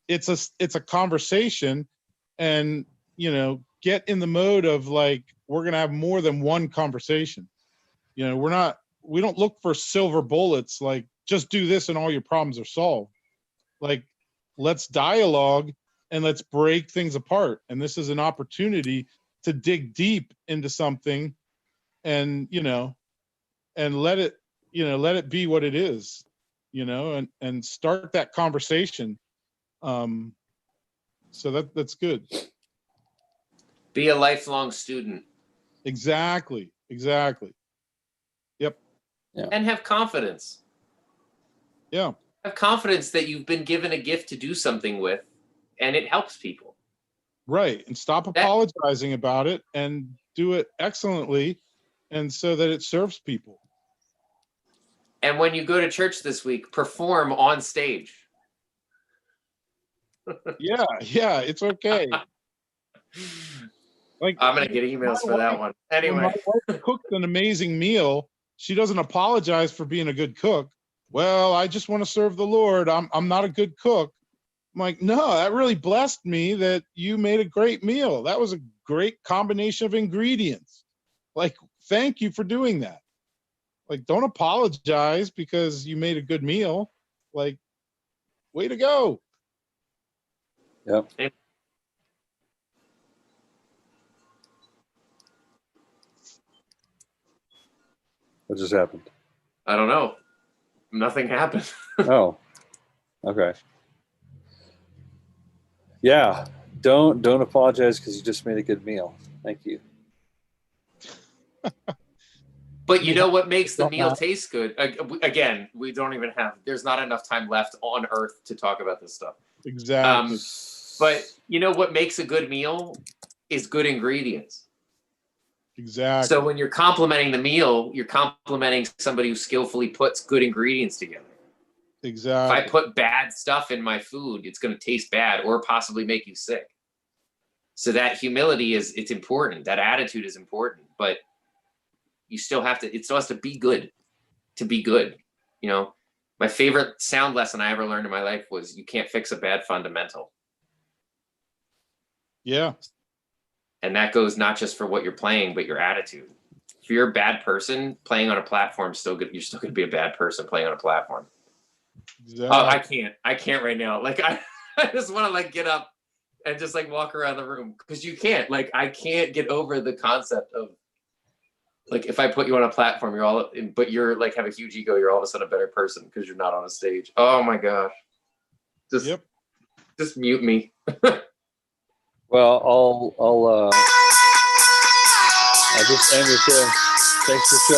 It's a conversation, and, get in the mode of like, we're going to have more than one conversation. We don't look for silver bullets, like just do this and all your problems are solved. Like, let's dialogue and let's break things apart. And this is an opportunity to dig deep into something and, and let it be what it is. and start that conversation. So that's good. Be a lifelong student. Exactly. Yep. And have confidence. Yeah. Have confidence that you've been given a gift to do something with, and it helps people. Right. And stop apologizing about it and do it excellently, and so that it serves people. And when you go to church this week, perform on stage. Yeah, it's okay. Like, I'm gonna get emails for that one. when my Anyway, wife cooks an amazing meal, she doesn't apologize for being a good cook. Well, I just want to serve the Lord. I'm not a good cook. I'm like, no, that really blessed me that you made a great meal. That was a great combination of ingredients. Like, thank you for doing that. Like, don't apologize because you made a good meal. Like, way to go. Yep. What just happened? I don't know. Nothing happened. Oh, okay. Yeah, don't apologize because you just made a good meal. Thank you. But you know what makes the meal taste good? Again, we don't even have. There's not enough time left on Earth to talk about this stuff. Exactly. But you know what makes a good meal is good ingredients. Exactly. So when you're complimenting the meal, you're complimenting somebody who skillfully puts good ingredients together. Exactly. If I put bad stuff in my food, it's going to taste bad or possibly make you sick. So that humility it's important. That attitude is important, but you still have to, it still has to be good to be good. My favorite sound lesson I ever learned in my life was you can't fix a bad fundamental. Yeah. And that goes not just for what you're playing, but your attitude. If you're a bad person playing on a platform, you're still going to be a bad person playing on a platform. Exactly. Oh, I can't right now. Like I just want to get up and just walk around the room because you can't. I can't get over the concept of if I put you on a platform, but you're have a huge ego. You're all of a sudden a better person because you're not on a stage. Oh my gosh, just mute me. Well, I'll just end it there. Thanks for showing.